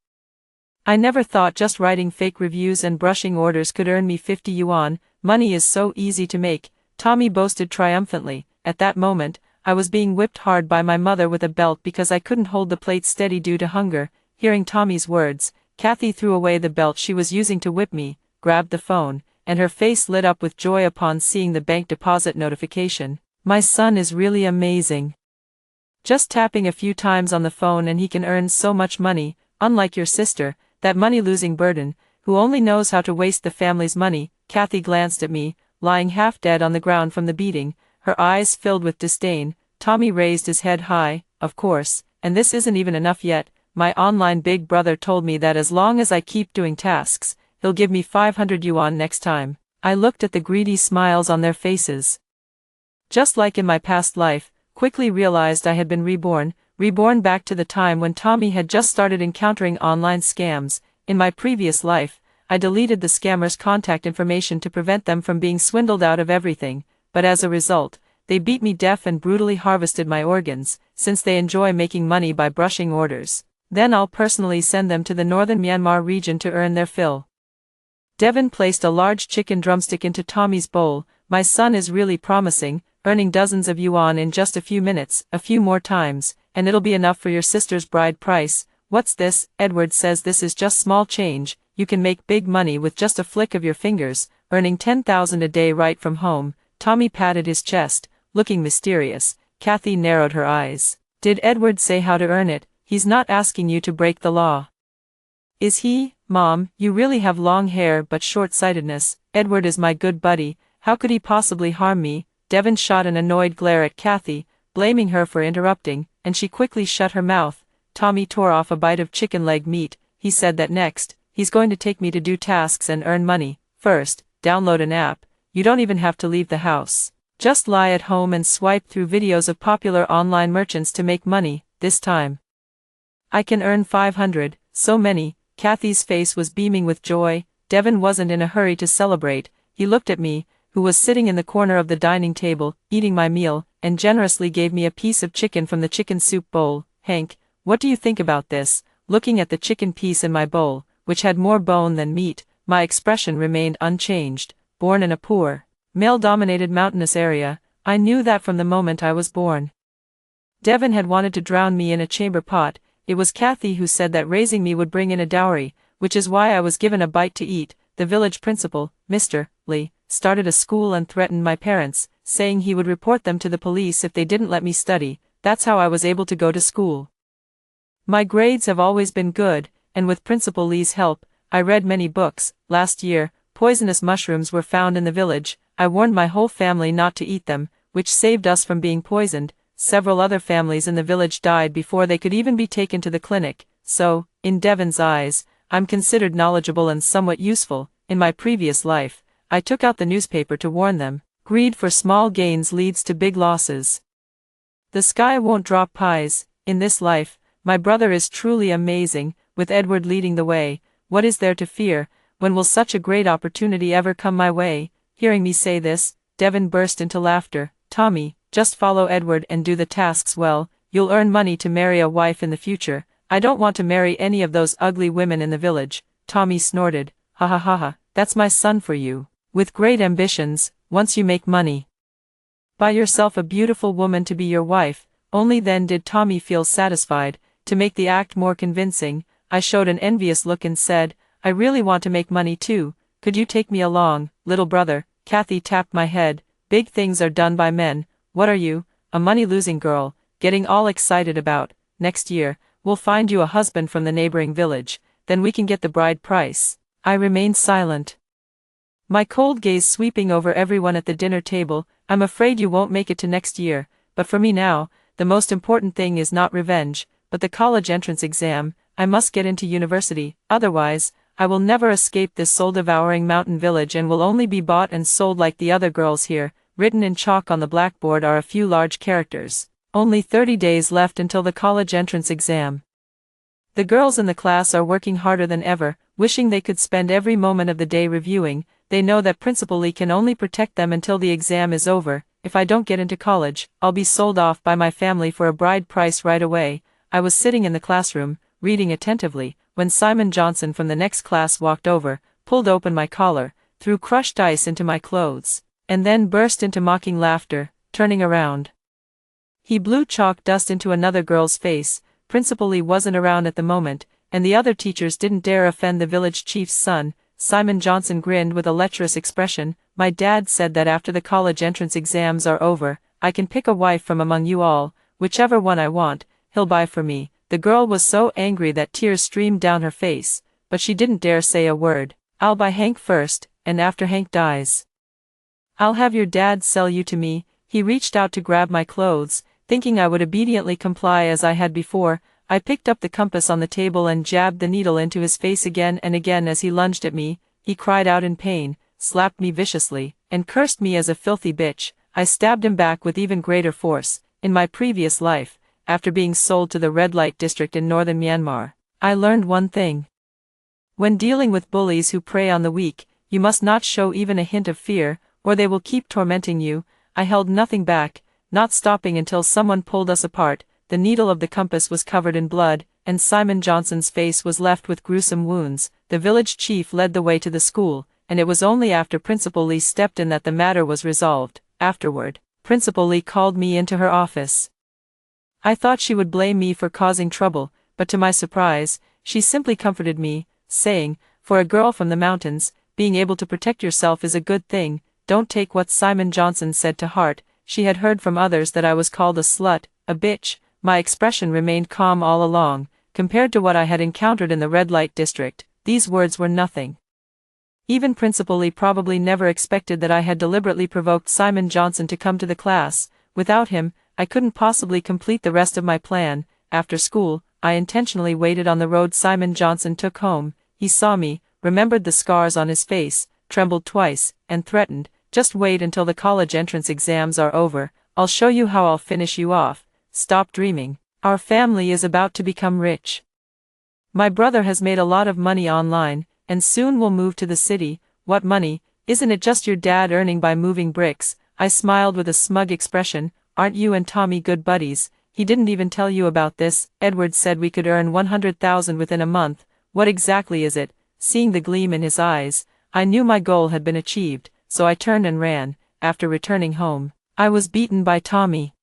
I never thought just writing fake reviews and brushing orders could earn me 50 yuan. Money is so easy to make, Tommy boasted triumphantly. At that moment, I was being whipped hard by my mother with a belt because I couldn't hold the plate steady due to hunger. Hearing Tommy's words, Kathy threw away the belt she was using to whip me, grabbed the phone, and her face lit up with joy upon seeing the bank deposit notification. My son is really amazing. Just tapping a few times on the phone and he can earn so much money, unlike your sister, that money-losing burden, who only knows how to waste the family's money. Kathy glanced at me, lying half dead on the ground from the beating, her eyes filled with disdain. Tommy raised his head high. Of course, and this isn't even enough yet. My online big brother told me that as long as I keep doing tasks, he'll give me 500 yuan next time. I looked at the greedy smiles on their faces. Just like in my past life, quickly realized I had been reborn back to the time when Tommy had just started encountering online scams. In my previous life, I deleted the scammers' contact information to prevent them from being swindled out of everything, but as a result, they beat me deaf and brutally harvested my organs. Since they enjoy making money by brushing orders, then I'll personally send them to the northern Myanmar region to earn their fill. Devon placed a large chicken drumstick into Tommy's bowl. My son is really promising, earning dozens of yuan in just a few minutes, a few more times, and it'll be enough for your sister's bride price. What's this? Edward says this is just small change. You can make big money with just a flick of your fingers, earning 10,000 a day right from home. Tommy patted his chest, looking mysterious. Kathy narrowed her eyes. Did Edward say how to earn it? He's not asking you to break the law, is he? Mom, you really have long hair but short-sightedness. Edward is my good buddy. How could he possibly harm me? Devon shot an annoyed glare at Kathy, blaming her for interrupting, and she quickly shut her mouth. Tommy tore off a bite of chicken leg meat. He said that next, he's going to take me to do tasks and earn money. First, download an app. You don't even have to leave the house. Just lie at home and swipe through videos of popular online merchants to make money. This time, I can earn 500, so many. Kathy's face was beaming with joy. Devin wasn't in a hurry to celebrate. He looked at me, who was sitting in the corner of the dining table, eating my meal, and generously gave me a piece of chicken from the chicken soup bowl. Hank, what do you think about this? Looking at the chicken piece in my bowl, which had more bone than meat, my expression remained unchanged. Born in a poor, male-dominated mountainous area, I knew that from the moment I was born. Devin had wanted to drown me in a chamber pot. It was Kathy who said that raising me would bring in a dowry, which is why I was given a bite to eat. The village principal, Mr. Lee, started a school and threatened my parents, saying he would report them to the police if they didn't let me study. That's how I was able to go to school. My grades have always been good, and with Principal Lee's help, I read many books. Last year, poisonous mushrooms were found in the village. I warned my whole family not to eat them, which saved us from being poisoned. Several other families in the village died before they could even be taken to the clinic. So, in Devin's eyes, I'm considered knowledgeable and somewhat useful. In my previous life, I took out the newspaper to warn them. Greed for small gains leads to big losses. The sky won't drop pies. In this life, my brother is truly amazing, with Edward leading the way. What is there to fear? When will such a great opportunity ever come my way? Hearing me say this, Devin burst into laughter. Tommy, just follow Edward and do the tasks well. You'll earn money to marry a wife in the future. I don't want to marry any of those ugly women in the village. Tommy snorted. Ha ha ha ha, that's my son for you. With great ambitions, once you make money, buy yourself a beautiful woman to be your wife. Only then did Tommy feel satisfied. To make the act more convincing, I showed an envious look and said, I really want to make money too. Could you take me along, little brother? Kathy tapped my head. Big things are done by men. What are you, a money-losing girl, getting all excited about? Next year, we'll find you a husband from the neighboring village, then we can get the bride price. I remained silent, my cold gaze sweeping over everyone at the dinner table. I'm afraid you won't make it to next year, but for me now, the most important thing is not revenge, but the college entrance exam. I must get into university, otherwise, I will never escape this soul-devouring mountain village and will only be bought and sold like the other girls here. Written in chalk on the blackboard are a few large characters. Only 30 days left until the college entrance exam. The girls in the class are working harder than ever, wishing they could spend every moment of the day reviewing. They know that Principal Lee can only protect them until the exam is over. If I don't get into college, I'll be sold off by my family for a bride price right away. I was sitting in the classroom, reading attentively, when Simon Johnson from the next class walked over, pulled open my collar, threw crushed ice into my clothes, and then burst into mocking laughter. Turning around, he blew chalk dust into another girl's face. Principal Lee wasn't around at the moment, and the other teachers didn't dare offend the village chief's son. Simon Johnson grinned with a lecherous expression. My dad said that after the college entrance exams are over, I can pick a wife from among you all. Whichever one I want, he'll buy for me. The girl was so angry that tears streamed down her face, but she didn't dare say a word. I'll buy Hank first, and after Hank dies, I'll have your dad sell you to me. He reached out to grab my clothes, thinking I would obediently comply as I had before. I picked up the compass on the table and jabbed the needle into his face again and again as he lunged at me. He cried out in pain, slapped me viciously, and cursed me as a filthy bitch. I stabbed him back with even greater force. In my previous life, after being sold to the red light district in northern Myanmar, I learned one thing. When dealing with bullies who prey on the weak, you must not show even a hint of fear, or they will keep tormenting you. I held nothing back, not stopping until someone pulled us apart. The needle of the compass was covered in blood, and Simon Johnson's face was left with gruesome wounds. The village chief led the way to the school, and it was only after Principal Lee stepped in that the matter was resolved. Afterward, Principal Lee called me into her office. I thought she would blame me for causing trouble, but to my surprise, she simply comforted me, saying, for a girl from the mountains, being able to protect yourself is a good thing. Don't take what Simon Johnson said to heart. She had heard from others that I was called a slut, a bitch. My expression remained calm all along. Compared to what I had encountered in the red light district, these words were nothing. Even Principal Lee probably never expected that I had deliberately provoked Simon Johnson to come to the class. Without him, I couldn't possibly complete the rest of my plan. After school, I intentionally waited on the road Simon Johnson took home. He saw me, remembered the scars on his face, trembled twice, and threatened, just wait until the college entrance exams are over. I'll show you how I'll finish you off. Stop dreaming. Our family is about to become rich. My brother has made a lot of money online, and soon will move to the city. What money? Isn't it just your dad earning by moving bricks? I smiled with a smug expression. Aren't you and Tommy good buddies? He didn't even tell you about this. Edward said we could earn 100,000 within a month. What exactly is it? Seeing the gleam in his eyes, I knew my goal had been achieved, so I turned and ran. After returning home, I was beaten by Tommy.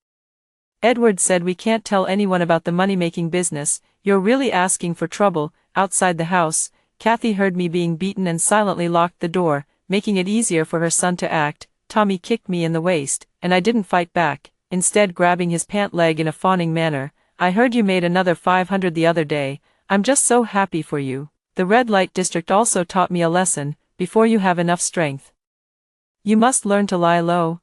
Edward said we can't tell anyone about the money-making business. You're really asking for trouble. Outside the house, Kathy heard me being beaten and silently locked the door, making it easier for her son to act. Tommy kicked me in the waist, and I didn't fight back, instead grabbing his pant leg in a fawning manner. I heard you made another 500 the other day. I'm just so happy for you. The red light district also taught me a lesson. Before you have enough strength, you must learn to lie low.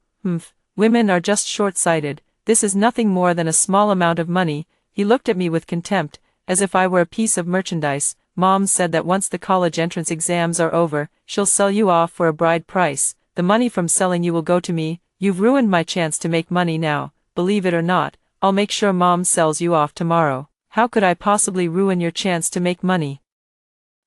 Women are just short-sighted. This is nothing more than a small amount of money. He looked at me with contempt, as if I were a piece of merchandise. Mom said that once the college entrance exams are over, she'll sell you off for a bride price. The money from selling you will go to me. You've ruined my chance to make money now. Believe it or not, I'll make sure Mom sells you off tomorrow. How could I possibly ruin your chance to make money?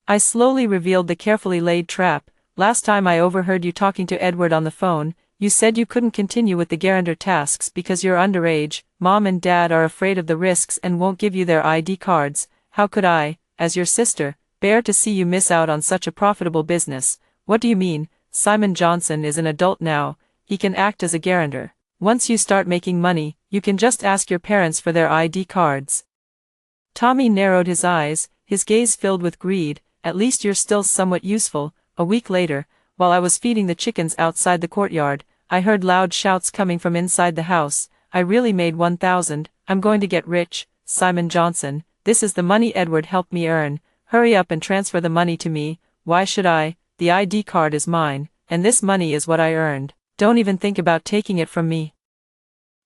I slowly revealed the carefully laid trap. Last time I overheard you talking to Edward on the phone, you said you couldn't continue with the guarantor tasks because you're underage. Mom and Dad are afraid of the risks and won't give you their ID cards. How could I, as your sister, bear to see you miss out on such a profitable business? What do you mean? Simon Johnson is an adult now. He can act as a guarantor. Once you start making money, you can just ask your parents for their ID cards. Tommy narrowed his eyes, his gaze filled with greed. At least you're still somewhat useful. A week later, while I was feeding the chickens outside the courtyard, I heard loud shouts coming from inside the house. I really made 1,000. I'm going to get rich. Simon Johnson, this is the money Edward helped me earn. Hurry up and transfer the money to me. Why should I? The ID card is mine, and this money is what I earned. Don't even think about taking it from me.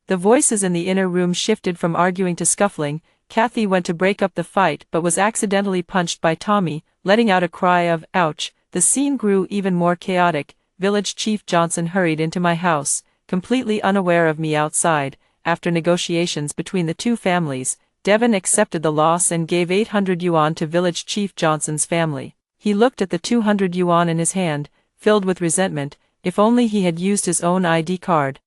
The voices in the inner room shifted from arguing to scuffling. Kathy went to break up the fight but was accidentally punched by Tommy, letting out a cry of, ouch. The scene grew even more chaotic. Village Chief Johnson hurried into my house, completely unaware of me outside. After negotiations between the two families, Devon accepted the loss and gave 800 yuan to Village Chief Johnson's family. He looked at the 200 yuan in his hand, filled with resentment. If only he had used his own ID card.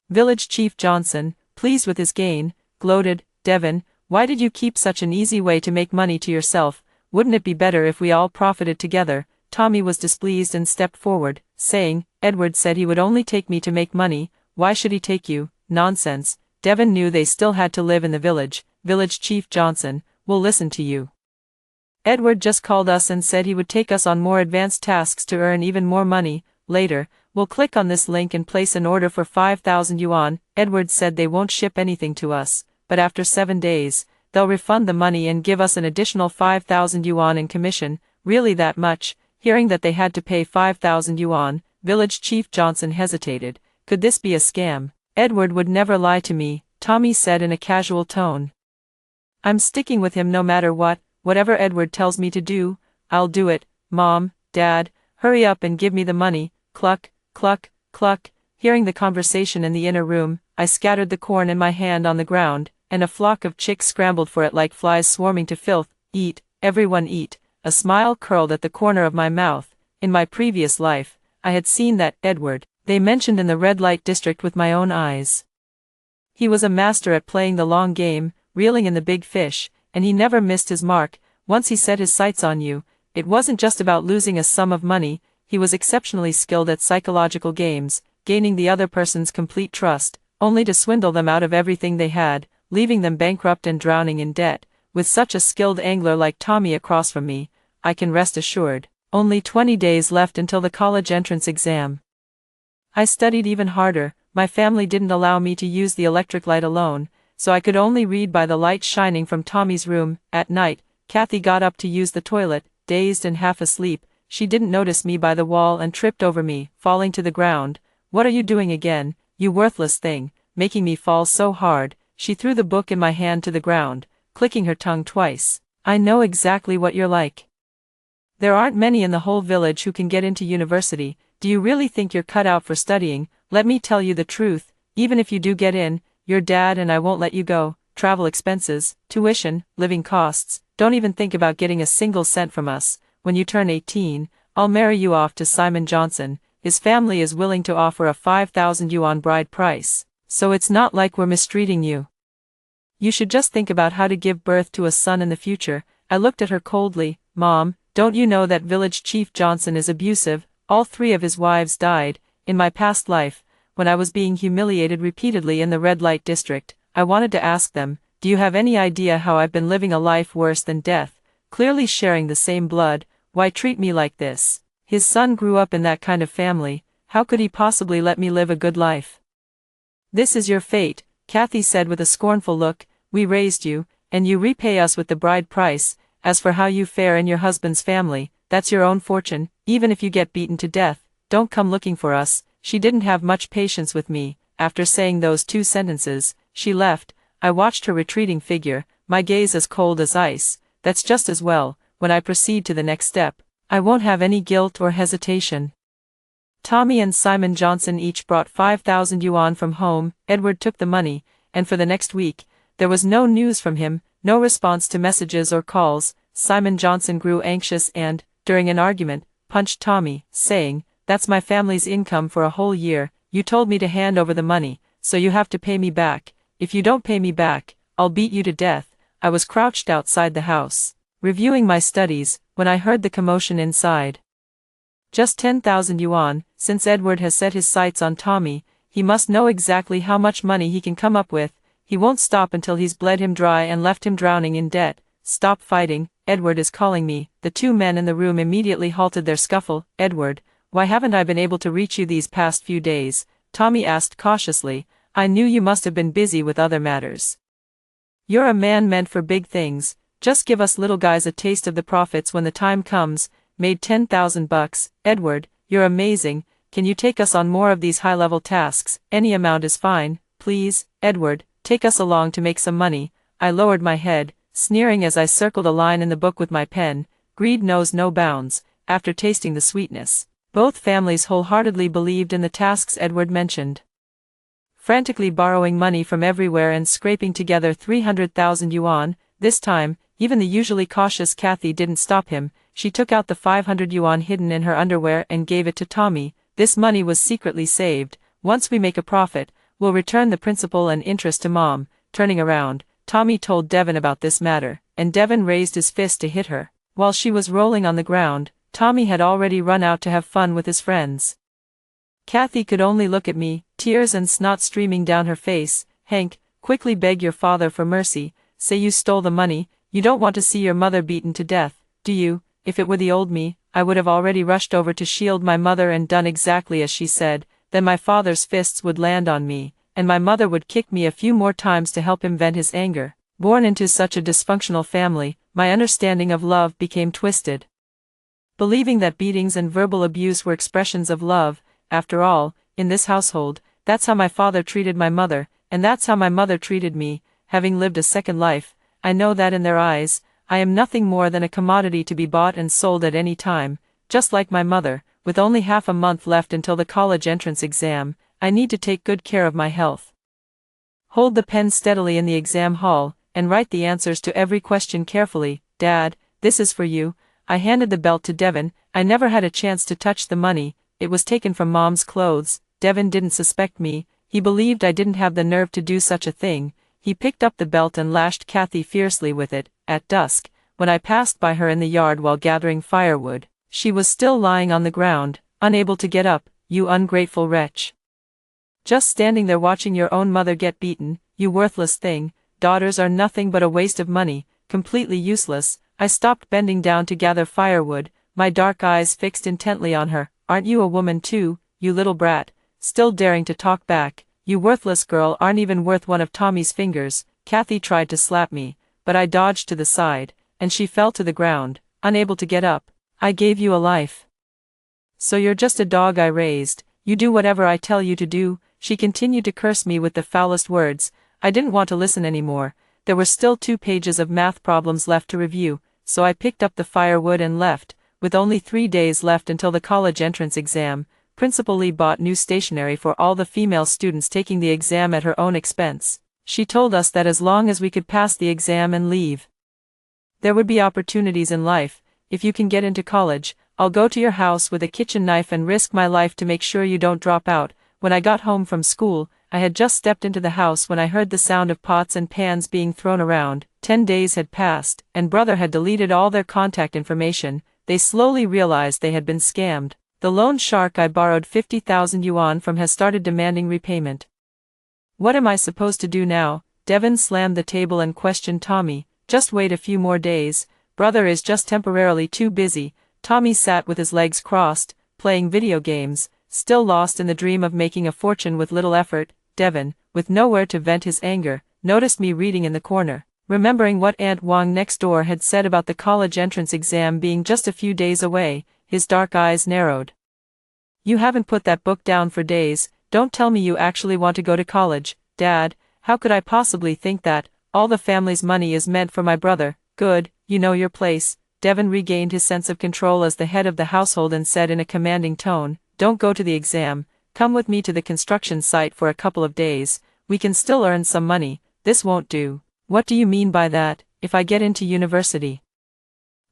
Village Chief Johnson, pleased with his gain, gloated. Devon, why did you keep such an easy way to make money to yourself? Wouldn't it be better if we all profited together? Tommy was displeased and stepped forward, saying, Edward said he would only take me to make money. Why should he take you? Nonsense. Devon knew they still had to live in the village. Village Chief Johnson, we'll listen to you. Edward just called us and said he would take us on more advanced tasks to earn even more money. Later, we'll click on this link and place an order for 5,000 yuan. Edward said they won't ship anything to us, but after 7 days, they'll refund the money and give us an additional 5,000 yuan in commission. Really that much? Hearing that they had to pay 5,000 yuan, Village Chief Johnson hesitated. Could this be a scam? Edward would never lie to me, Tommy said in a casual tone. I'm sticking with him no matter what. Whatever Edward tells me to do, I'll do it. Mom, Dad, hurry up and give me the money. Cluck, cluck, cluck. Hearing the conversation in the inner room, I scattered the corn in my hand on the ground, and a flock of chicks scrambled for it like flies swarming to filth. Eat, everyone eat. A smile curled at the corner of my mouth. In my previous life, I had seen that Edward they mentioned in the red light district with my own eyes. He was a master at playing the long game, reeling in the big fish, and he never missed his mark. Once he set his sights on you, it wasn't just about losing a sum of money. He was exceptionally skilled at psychological games, gaining the other person's complete trust, only to swindle them out of everything they had, leaving them bankrupt and drowning in debt. With such a skilled angler like Tommy across from me, I can rest assured. Only 20 days left until the college entrance exam. I studied even harder. My family didn't allow me to use the electric light alone, so I could only read by the light shining from Tommy's room. At night, Kathy got up to use the toilet, dazed and half asleep. She didn't notice me by the wall and tripped over me, falling to the ground. What are you doing again, you worthless thing, making me fall so hard? She threw the book in my hand to the ground, clicking her tongue twice. I know exactly what you're like. There aren't many in the whole village who can get into university. Do you really think you're cut out for studying? Let me tell you the truth, even if you do get in, your dad and I won't let you go. travel expenses, tuition, living costs. Don't even think about getting a single cent from us. When you turn 18, I'll marry you off to Simon Johnson. His family is willing to offer a 5,000 yuan bride price. So it's not like we're mistreating you. You should just think about how to give birth to a son in the future. I looked at her coldly. Mom, don't you know that village chief Johnson is abusive? All 3 of his wives died. In my past life, when I was being humiliated repeatedly in the red light district, I wanted to ask them, do you have any idea how I've been living a life worse than death? Clearly sharing the same blood, why treat me like this? His son grew up in that kind of family, how could he possibly let me live a good life? This is your fate, Kathy said with a scornful look. We raised you, and you repay us with the bride price. As for how you fare in your husband's family, that's your own fortune. Even if you get beaten to death, don't come looking for us. She didn't have much patience with me. After saying those 2 sentences, she left. I watched her retreating figure, my gaze as cold as ice. That's just as well. When I proceed to the next step, I won't have any guilt or hesitation. Tommy and Simon Johnson each brought 5,000 yuan from home. Edward took the money, and for the next week, there was no news from him, no response to messages or calls. Simon Johnson grew anxious and, during an argument, punched Tommy, saying, "That's my family's income for a whole year. You told me to hand over the money, so you have to pay me back. If you don't pay me back, I'll beat you to death." I was crouched outside the house, reviewing my studies, when I heard the commotion inside. Just 10,000 yuan. Since Edward has set his sights on Tommy, he must know exactly how much money he can come up with. He won't stop until he's bled him dry and left him drowning in debt. Stop fighting, Edward is calling me. The 2 men in the room immediately halted their scuffle. Edward, why haven't I been able to reach you these past few days? Tommy asked cautiously. I knew you must have been busy with other matters. You're a man meant for big things. Just give us little guys a taste of the profits when the time comes. Made 10,000 bucks. Edward, you're amazing. Can you take us on more of these high-level tasks? Any amount is fine. Please, Edward, take us along to make some money. I lowered my head, sneering as I circled a line in the book with my pen. Greed knows no bounds. After tasting the sweetness, both families wholeheartedly believed in the tasks Edward mentioned. Frantically borrowing money from everywhere and scraping together 300,000 yuan, this time, even the usually cautious Kathy didn't stop him. She took out the 500 yuan hidden in her underwear and gave it to Tommy. This money was secretly saved. Once we make a profit, we'll return the principal and interest to Mom. Turning around, Tommy told Devon about this matter, and Devon raised his fist to hit her. While she was rolling on the ground, Tommy had already run out to have fun with his friends. Kathy could only look at me, tears and snot streaming down her face. Hank, quickly beg your father for mercy. Say you stole the money. You don't want to see your mother beaten to death, do you? If it were the old me, I would have already rushed over to shield my mother and done exactly as she said. Then my father's fists would land on me, and my mother would kick me a few more times to help him vent his anger. Born into such a dysfunctional family, my understanding of love became twisted. Believing that beatings and verbal abuse were expressions of love, after all, in this household, that's how my father treated my mother, and that's how my mother treated me. Having lived a second life, I know that in their eyes, I am nothing more than a commodity to be bought and sold at any time. Just like my mother, with only half a month left until the college entrance exam, I need to take good care of my health. Hold the pen steadily in the exam hall, and write the answers to every question carefully. Dad, this is for you. I handed the belt to Devon. I never had a chance to touch the money. It was taken from Mom's clothes. Devon didn't suspect me. He believed I didn't have the nerve to do such a thing. He picked up the belt and lashed Kathy fiercely with it. At dusk, when I passed by her in the yard while gathering firewood, she was still lying on the ground, unable to get up. You ungrateful wretch. Just standing there watching your own mother get beaten, you worthless thing. Daughters are nothing but a waste of money, completely useless. I stopped bending down to gather firewood, my dark eyes fixed intently on her. Aren't you a woman too, you little brat? Still daring to talk back. You worthless girl aren't even worth one of Tommy's fingers. Kathy tried to slap me, but I dodged to the side, and she fell to the ground, unable to get up. I gave you a life. So you're just a dog I raised. You do whatever I tell you to do. She continued to curse me with the foulest words. I didn't want to listen anymore. There were still 2 pages of math problems left to review, so I picked up the firewood and left. With only 3 days left until the college entrance exam, Principal Lee bought new stationery for all the female students taking the exam at her own expense. She told us that as long as we could pass the exam and leave, there would be opportunities in life. If you can get into college, I'll go to your house with a kitchen knife and risk my life to make sure you don't drop out. When I got home from school, I had just stepped into the house when I heard the sound of pots and pans being thrown around. 10 days had passed, and brother had deleted all their contact information. They slowly realized they had been scammed. The loan shark I borrowed 50,000 yuan from has started demanding repayment. What am I supposed to do now? Devin slammed the table and questioned Tommy. Just wait a few more days. Brother is just temporarily too busy. Tommy sat with his legs crossed, playing video games, still lost in the dream of making a fortune with little effort. Devin, with nowhere to vent his anger, noticed me reading in the corner. Remembering what Aunt Wang next door had said about the college entrance exam being just a few days away, his dark eyes narrowed. You haven't put that book down for days. Don't tell me you actually want to go to college, Dad. How could I possibly think that? All the family's money is meant for my brother. Good, you know your place. Devin regained his sense of control as the head of the household and said in a commanding tone, don't go to the exam. Come with me to the construction site for a couple of days. We can still earn some money. This won't do. What do you mean by that? If I get into university,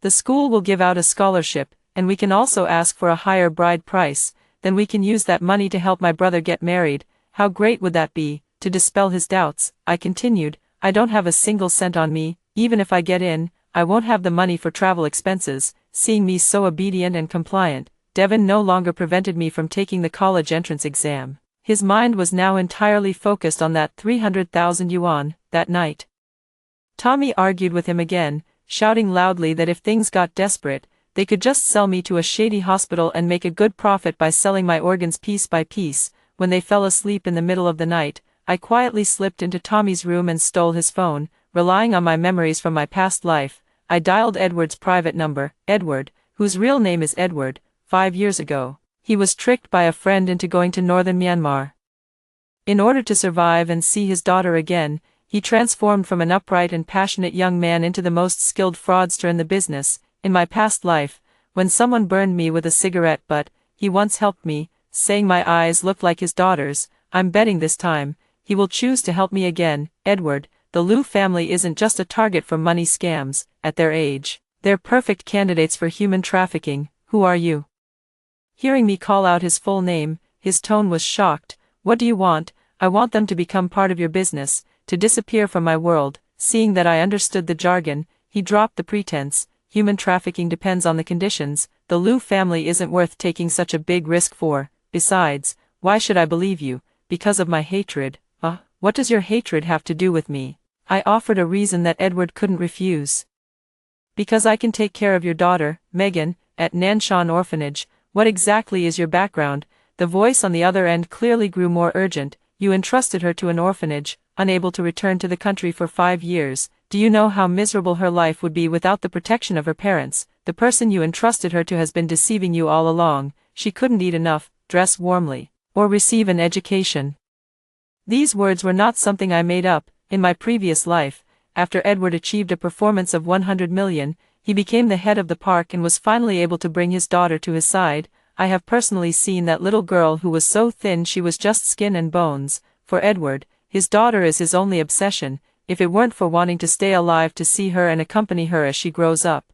the school will give out a scholarship, and we can also ask for a higher bride price. Then we can use that money to help my brother get married. How great would that be? To dispel his doubts, I continued, I don't have a single cent on me. Even if I get in, I won't have the money for travel expenses. Seeing me so obedient and compliant, Devin no longer prevented me from taking the college entrance exam. His mind was now entirely focused on that 300,000 yuan. That night, Tommy argued with him again, shouting loudly that if things got desperate, they could just sell me to a shady hospital and make a good profit by selling my organs piece by piece. When they fell asleep in the middle of the night, I quietly slipped into Tommy's room and stole his phone. Relying on my memories from my past life, I dialed Edward's private number. Edward, whose real name is Edward. 5 years ago, he was tricked by a friend into going to northern Myanmar. In order to survive and see his daughter again, he transformed from an upright and passionate young man into the most skilled fraudster in the business. In my past life, when someone burned me with a cigarette butt, he once helped me, saying my eyes looked like his daughter's. I'm betting this time, he will choose to help me again. Edward, the Liu family isn't just a target for money scams. At their age, they're perfect candidates for human trafficking. Who are you? Hearing me call out his full name, his tone was shocked. What do you want? I want them to become part of your business, to disappear from my world. Seeing that I understood the jargon, he dropped the pretense. Human trafficking depends on the conditions. The Liu family isn't worth taking such a big risk for. Besides, why should I believe you? Because of my hatred. What does your hatred have to do with me? I offered a reason that Edward couldn't refuse. Because I can take care of your daughter, Megan, at Nanshan Orphanage. What exactly is your background? The voice on the other end clearly grew more urgent. You entrusted her to an orphanage, unable to return to the country for 5 years. Do you know how miserable her life would be without the protection of her parents? The person you entrusted her to has been deceiving you all along. She couldn't eat enough, dress warmly, or receive an education. These words were not something I made up. In my previous life, after Edward achieved a performance of 100 million, he became the head of the park and was finally able to bring his daughter to his side. I have personally seen that little girl who was so thin she was just skin and bones. For Edward, his daughter is his only obsession. If it weren't for wanting to stay alive to see her and accompany her as she grows up,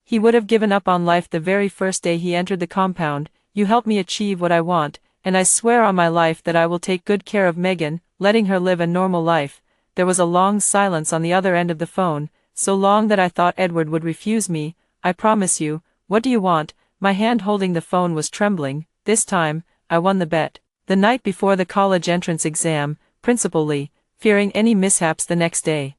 he would have given up on life the very first day he entered the compound. You helped me achieve what I want, and I swear on my life that I will take good care of Megan, letting her live a normal life. There was a long silence on the other end of the phone, so long that I thought Edward would refuse me. I promise you. What do you want? My hand holding the phone was trembling. This time, I won the bet. The night before the college entrance exam, Principal Lee, fearing any mishaps the next day,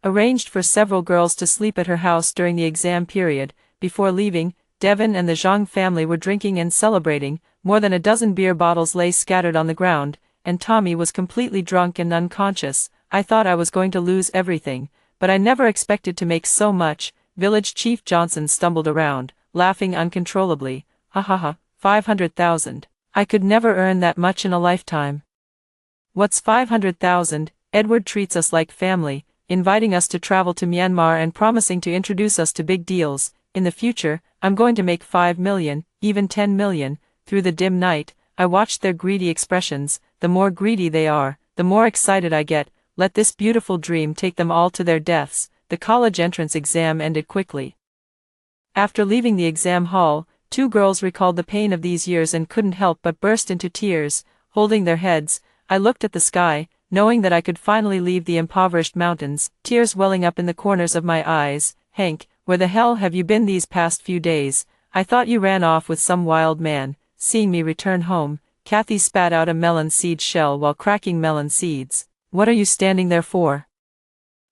arranged for several girls to sleep at her house during the exam period. Before leaving, Devin and the Zhang family were drinking and celebrating. More than a dozen beer bottles lay scattered on the ground, and Tommy was completely drunk and unconscious. I thought I was going to lose everything, but I never expected to make so much. Village Chief Johnson stumbled around, laughing uncontrollably. Ha ha ha, 500,000. I could never earn that much in a lifetime. What's 500,000? Edward treats us like family, inviting us to travel to Myanmar and promising to introduce us to big deals. In the future, I'm going to make 5 million, even 10 million. Through the dim night, I watched their greedy expressions. The more greedy they are, the more excited I get. Let this beautiful dream take them all to their deaths. The college entrance exam ended quickly. After leaving the exam hall, 2 girls recalled the pain of these years and couldn't help but burst into tears. Holding their heads, I looked at the sky, knowing that I could finally leave the impoverished mountains, tears welling up in the corners of my eyes. Hank, where the hell have you been these past few days? I thought you ran off with some wild man. Seeing me return home, Kathy spat out a melon seed shell while cracking melon seeds. What are you standing there for?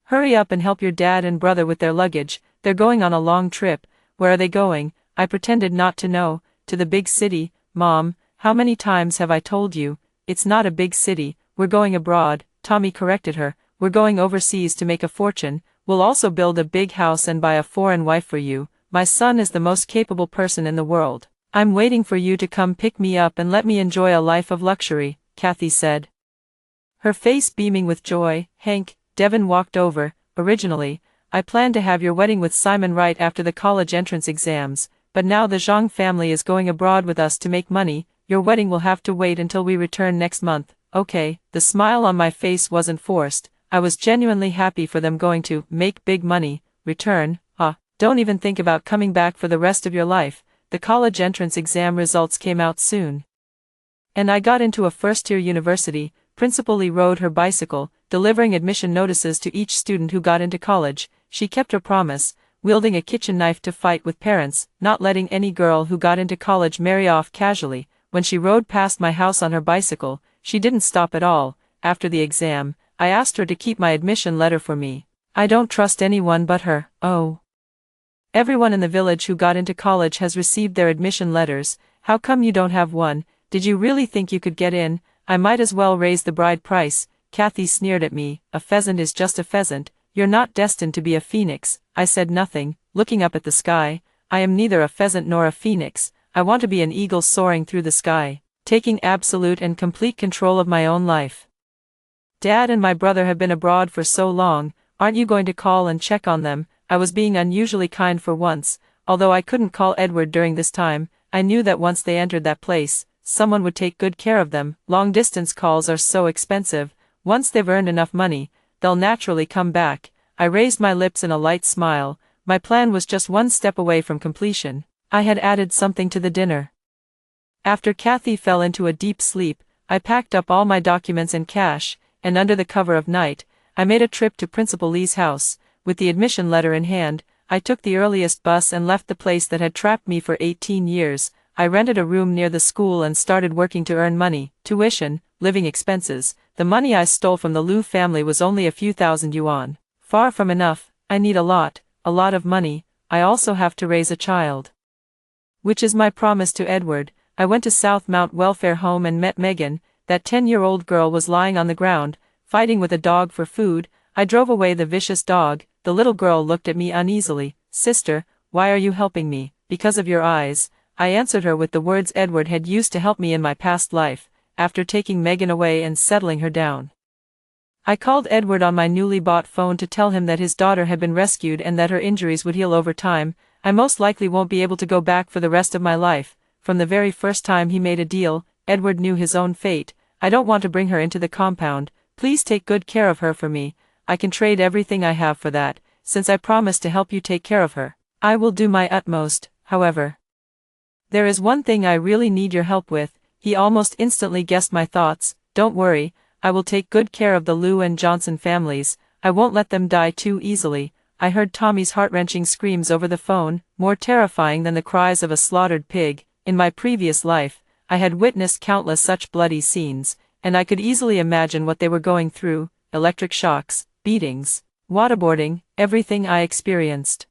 Hurry up and help your dad and brother with their luggage. They're going on a long trip. Where are they going? I pretended not to know. To the big city. Mom, how many times have I told you? It's not a big city. We're going abroad. Tommy corrected her. We're going overseas to make a fortune. We'll also build a big house and buy a foreign wife for you. My son is the most capable person in the world. I'm waiting for you to come pick me up and let me enjoy a life of luxury, Kathy said. Her face beaming with joy. Hank, Devin walked over. Originally, I planned to have your wedding with Simon right after the college entrance exams, but now the Zhang family is going abroad with us to make money. Your wedding will have to wait until we return next month. Okay, the smile on my face wasn't forced. I was genuinely happy for them going to make big money. Return? Don't even think about coming back for the rest of your life. The college entrance exam results came out soon. And I got into a first-tier university. Principal Lee rode her bicycle, delivering admission notices to each student who got into college. She kept her promise, wielding a kitchen knife to fight with parents, not letting any girl who got into college marry off casually. When she rode past my house on her bicycle, she didn't stop at all. After the exam, I asked her to keep my admission letter for me. I don't trust anyone but her. Oh. Everyone in the village who got into college has received their admission letters. How come you don't have one? Did you really think you could get in? I might as well raise the bride price. Kathy sneered at me. A pheasant is just a pheasant. You're not destined to be a phoenix. I said nothing, looking up at the sky. I am neither a pheasant nor a phoenix. I want to be an eagle soaring through the sky, taking absolute and complete control of my own life. Dad and my brother have been abroad for so long. Aren't you going to call and check on them? I was being unusually kind for once. Although I couldn't call Edward during this time, I knew that once they entered that place, someone would take good care of them. Long-distance calls are so expensive. Once they've earned enough money, they'll naturally come back. I raised my lips in a light smile. My plan was just one step away from completion. I had added something to the dinner. After Kathy fell into a deep sleep, I packed up all my documents and cash, and under the cover of night, I made a trip to Principal Lee's house. With the admission letter in hand, I took the earliest bus and left the place that had trapped me for 18 years. I rented a room near the school and started working to earn money, tuition, living expenses. The money I stole from the Liu family was only a few thousand yuan. Far from enough. I need a lot of money. I also have to raise a child. Which is my promise to Edward. I went to South Mount Welfare Home and met Megan. That 10-year-old girl was lying on the ground, fighting with a dog for food. I drove away the vicious dog. The little girl looked at me uneasily. Sister, why are you helping me? Because of your eyes. I answered her with the words Edward had used to help me in my past life, after taking Megan away and settling her down. I called Edward on my newly bought phone to tell him that his daughter had been rescued and that her injuries would heal over time. I most likely won't be able to go back for the rest of my life. From the very first time he made a deal, Edward knew his own fate. I don't want to bring her into the compound. Please take good care of her for me. I can trade everything I have for that, since I promised to help you take care of her. I will do my utmost, however. There is one thing I really need your help with. He almost instantly guessed my thoughts. Don't worry, I will take good care of the Liu and Johnson families. I won't let them die too easily. I heard Tommy's heart-wrenching screams over the phone, more terrifying than the cries of a slaughtered pig. In my previous life, I had witnessed countless such bloody scenes, and I could easily imagine what they were going through. Electric shocks, beatings, waterboarding, everything I experienced.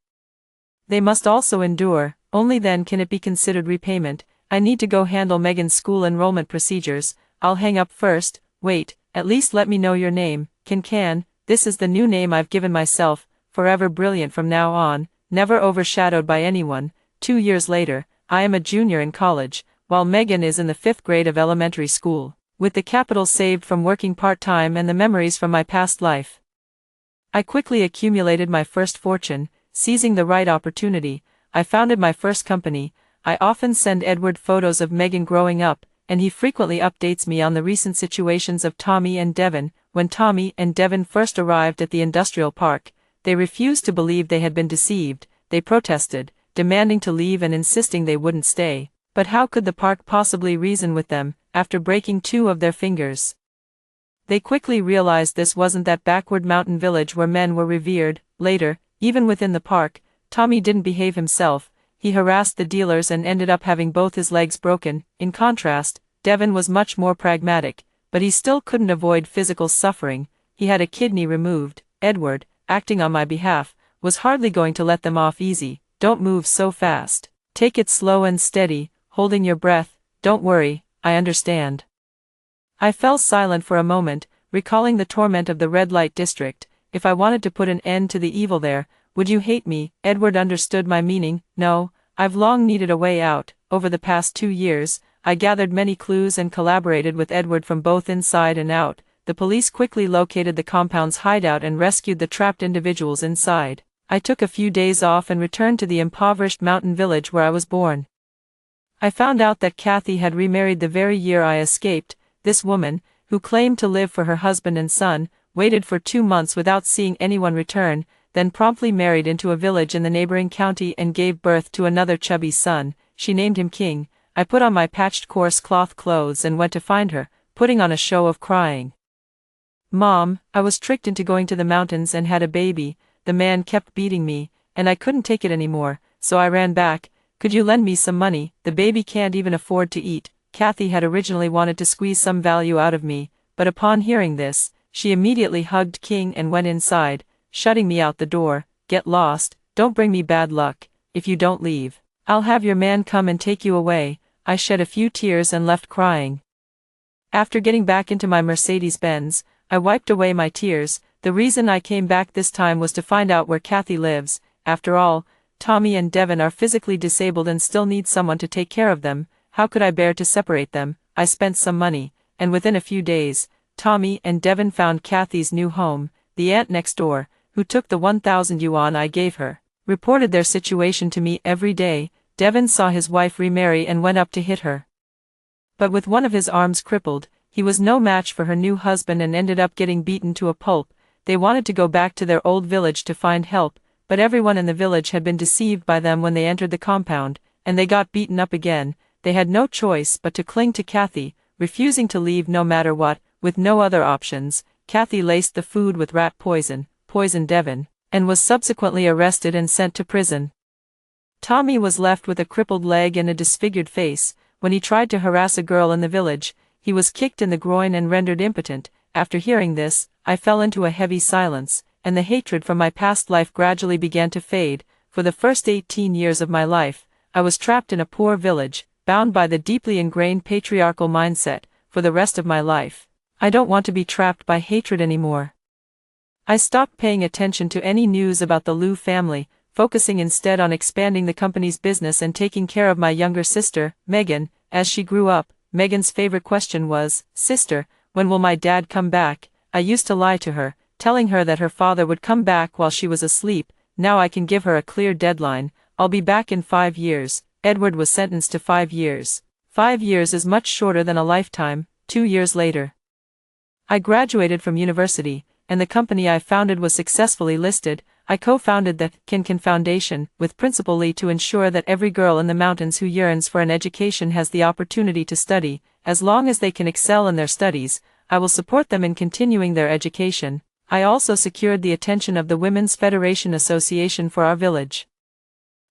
They must also endure. Only then can it be considered repayment. I need to go handle Megan's school enrollment procedures. I'll hang up first. Wait, at least let me know your name. Can. This is the new name I've given myself. Forever brilliant from now on, never overshadowed by anyone. 2 years later, I am a junior in college, while Megan is in the 5th grade of elementary school. With the capital saved from working part-time and the memories from my past life, I quickly accumulated my first fortune. Seizing the right opportunity, I founded my first company. I often send Edward photos of Megan growing up, and he frequently updates me on the recent situations of Tommy and Devin. When Tommy and Devin first arrived at the industrial park, they refused to believe they had been deceived. They protested, demanding to leave and insisting they wouldn't stay. But how could the park possibly reason with them, after breaking 2 of their fingers? They quickly realized this wasn't that backward mountain village where men were revered. Later, even within the park, Tommy didn't behave himself. He harassed the dealers and ended up having both his legs broken. In contrast, Devin was much more pragmatic, but he still couldn't avoid physical suffering. He had a kidney removed. Edward, acting on my behalf, was hardly going to let them off easy. Don't move so fast. Take it slow and steady, holding your breath. Don't worry, I understand. I fell silent for a moment, recalling the torment of the red light district. If I wanted to put an end to the evil there, would you hate me? Edward understood my meaning. No, I've long needed a way out. Over the past 2 years, I gathered many clues and collaborated with Edward from both inside and out. The police quickly located the compound's hideout and rescued the trapped individuals inside. I took a few days off and returned to the impoverished mountain village where I was born. I found out that Kathy had remarried the very year I escaped. This woman, who claimed to live for her husband and son, waited for 2 months without seeing anyone return, then promptly married into a village in the neighboring county and gave birth to another chubby son. She named him King. I put on my patched coarse cloth clothes and went to find her, putting on a show of crying. Mom, I was tricked into going to the mountains and had a baby. The man kept beating me, and I couldn't take it anymore, so I ran back. Could you lend me some money? The baby can't even afford to eat. Kathy had originally wanted to squeeze some value out of me, but upon hearing this, she immediately hugged King and went inside, shutting me out the door. Get lost, don't bring me bad luck. If you don't leave, I'll have your man come and take you away. I shed a few tears and left crying. After getting back into my Mercedes-Benz, I wiped away my tears. The reason I came back this time was to find out where Kathy lives. After all, Tommy and Devin are physically disabled and still need someone to take care of them. How could I bear to separate them? I spent some money, and within a few days, Tommy and Devin found Kathy's new home. The aunt next door, who took the 1,000 yuan I gave her, reported their situation to me every day. Devin saw his wife remarry and went up to hit her. But with one of his arms crippled, he was no match for her new husband and ended up getting beaten to a pulp. They wanted to go back to their old village to find help, but everyone in the village had been deceived by them when they entered the compound, and they got beaten up again. They had no choice but to cling to Kathy, refusing to leave no matter what. With no other options, Kathy laced the food with rat poison, poisoned Devin, and was subsequently arrested and sent to prison. Tommy was left with a crippled leg and a disfigured face. When he tried to harass a girl in the village, he was kicked in the groin and rendered impotent. After hearing this, I fell into a heavy silence, and the hatred from my past life gradually began to fade. For the first 18 years of my life, I was trapped in a poor village, bound by the deeply ingrained patriarchal mindset. For the rest of my life, I don't want to be trapped by hatred anymore. I stopped paying attention to any news about the Liu family, focusing instead on expanding the company's business and taking care of my younger sister, Megan. As she grew up, Megan's favorite question was, "Sister, when will my dad come back?" I used to lie to her, telling her that her father would come back while she was asleep. Now I can give her a clear deadline. I'll be back in 5 years. Edward was sentenced to 5 years. 5 years is much shorter than a lifetime. 2 years later, I graduated from university, and the company I founded was successfully listed. I co-founded the Kinkin Foundation, with Principal Lee, to ensure that every girl in the mountains who yearns for an education has the opportunity to study. As long as they can excel in their studies, I will support them in continuing their education. I also secured the attention of the Women's Federation Association for our village,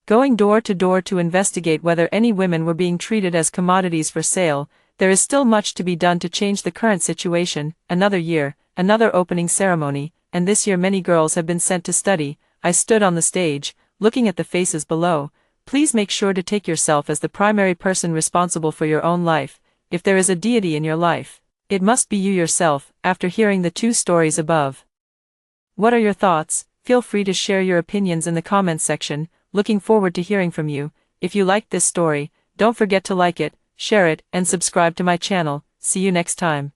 going door to door to investigate whether any women were being treated as commodities for sale. There is still much to be done to change the current situation. Another year, another opening ceremony, and this year many girls have been sent to study. I stood on the stage, looking at the faces below. Please make sure to take yourself as the primary person responsible for your own life. If there is a deity in your life, it must be you yourself. After hearing the 2 stories above, what are your thoughts? Feel free to share your opinions in the comments section. Looking forward to hearing from you. If you liked this story, don't forget to like it, share it, and subscribe to my channel. See you next time.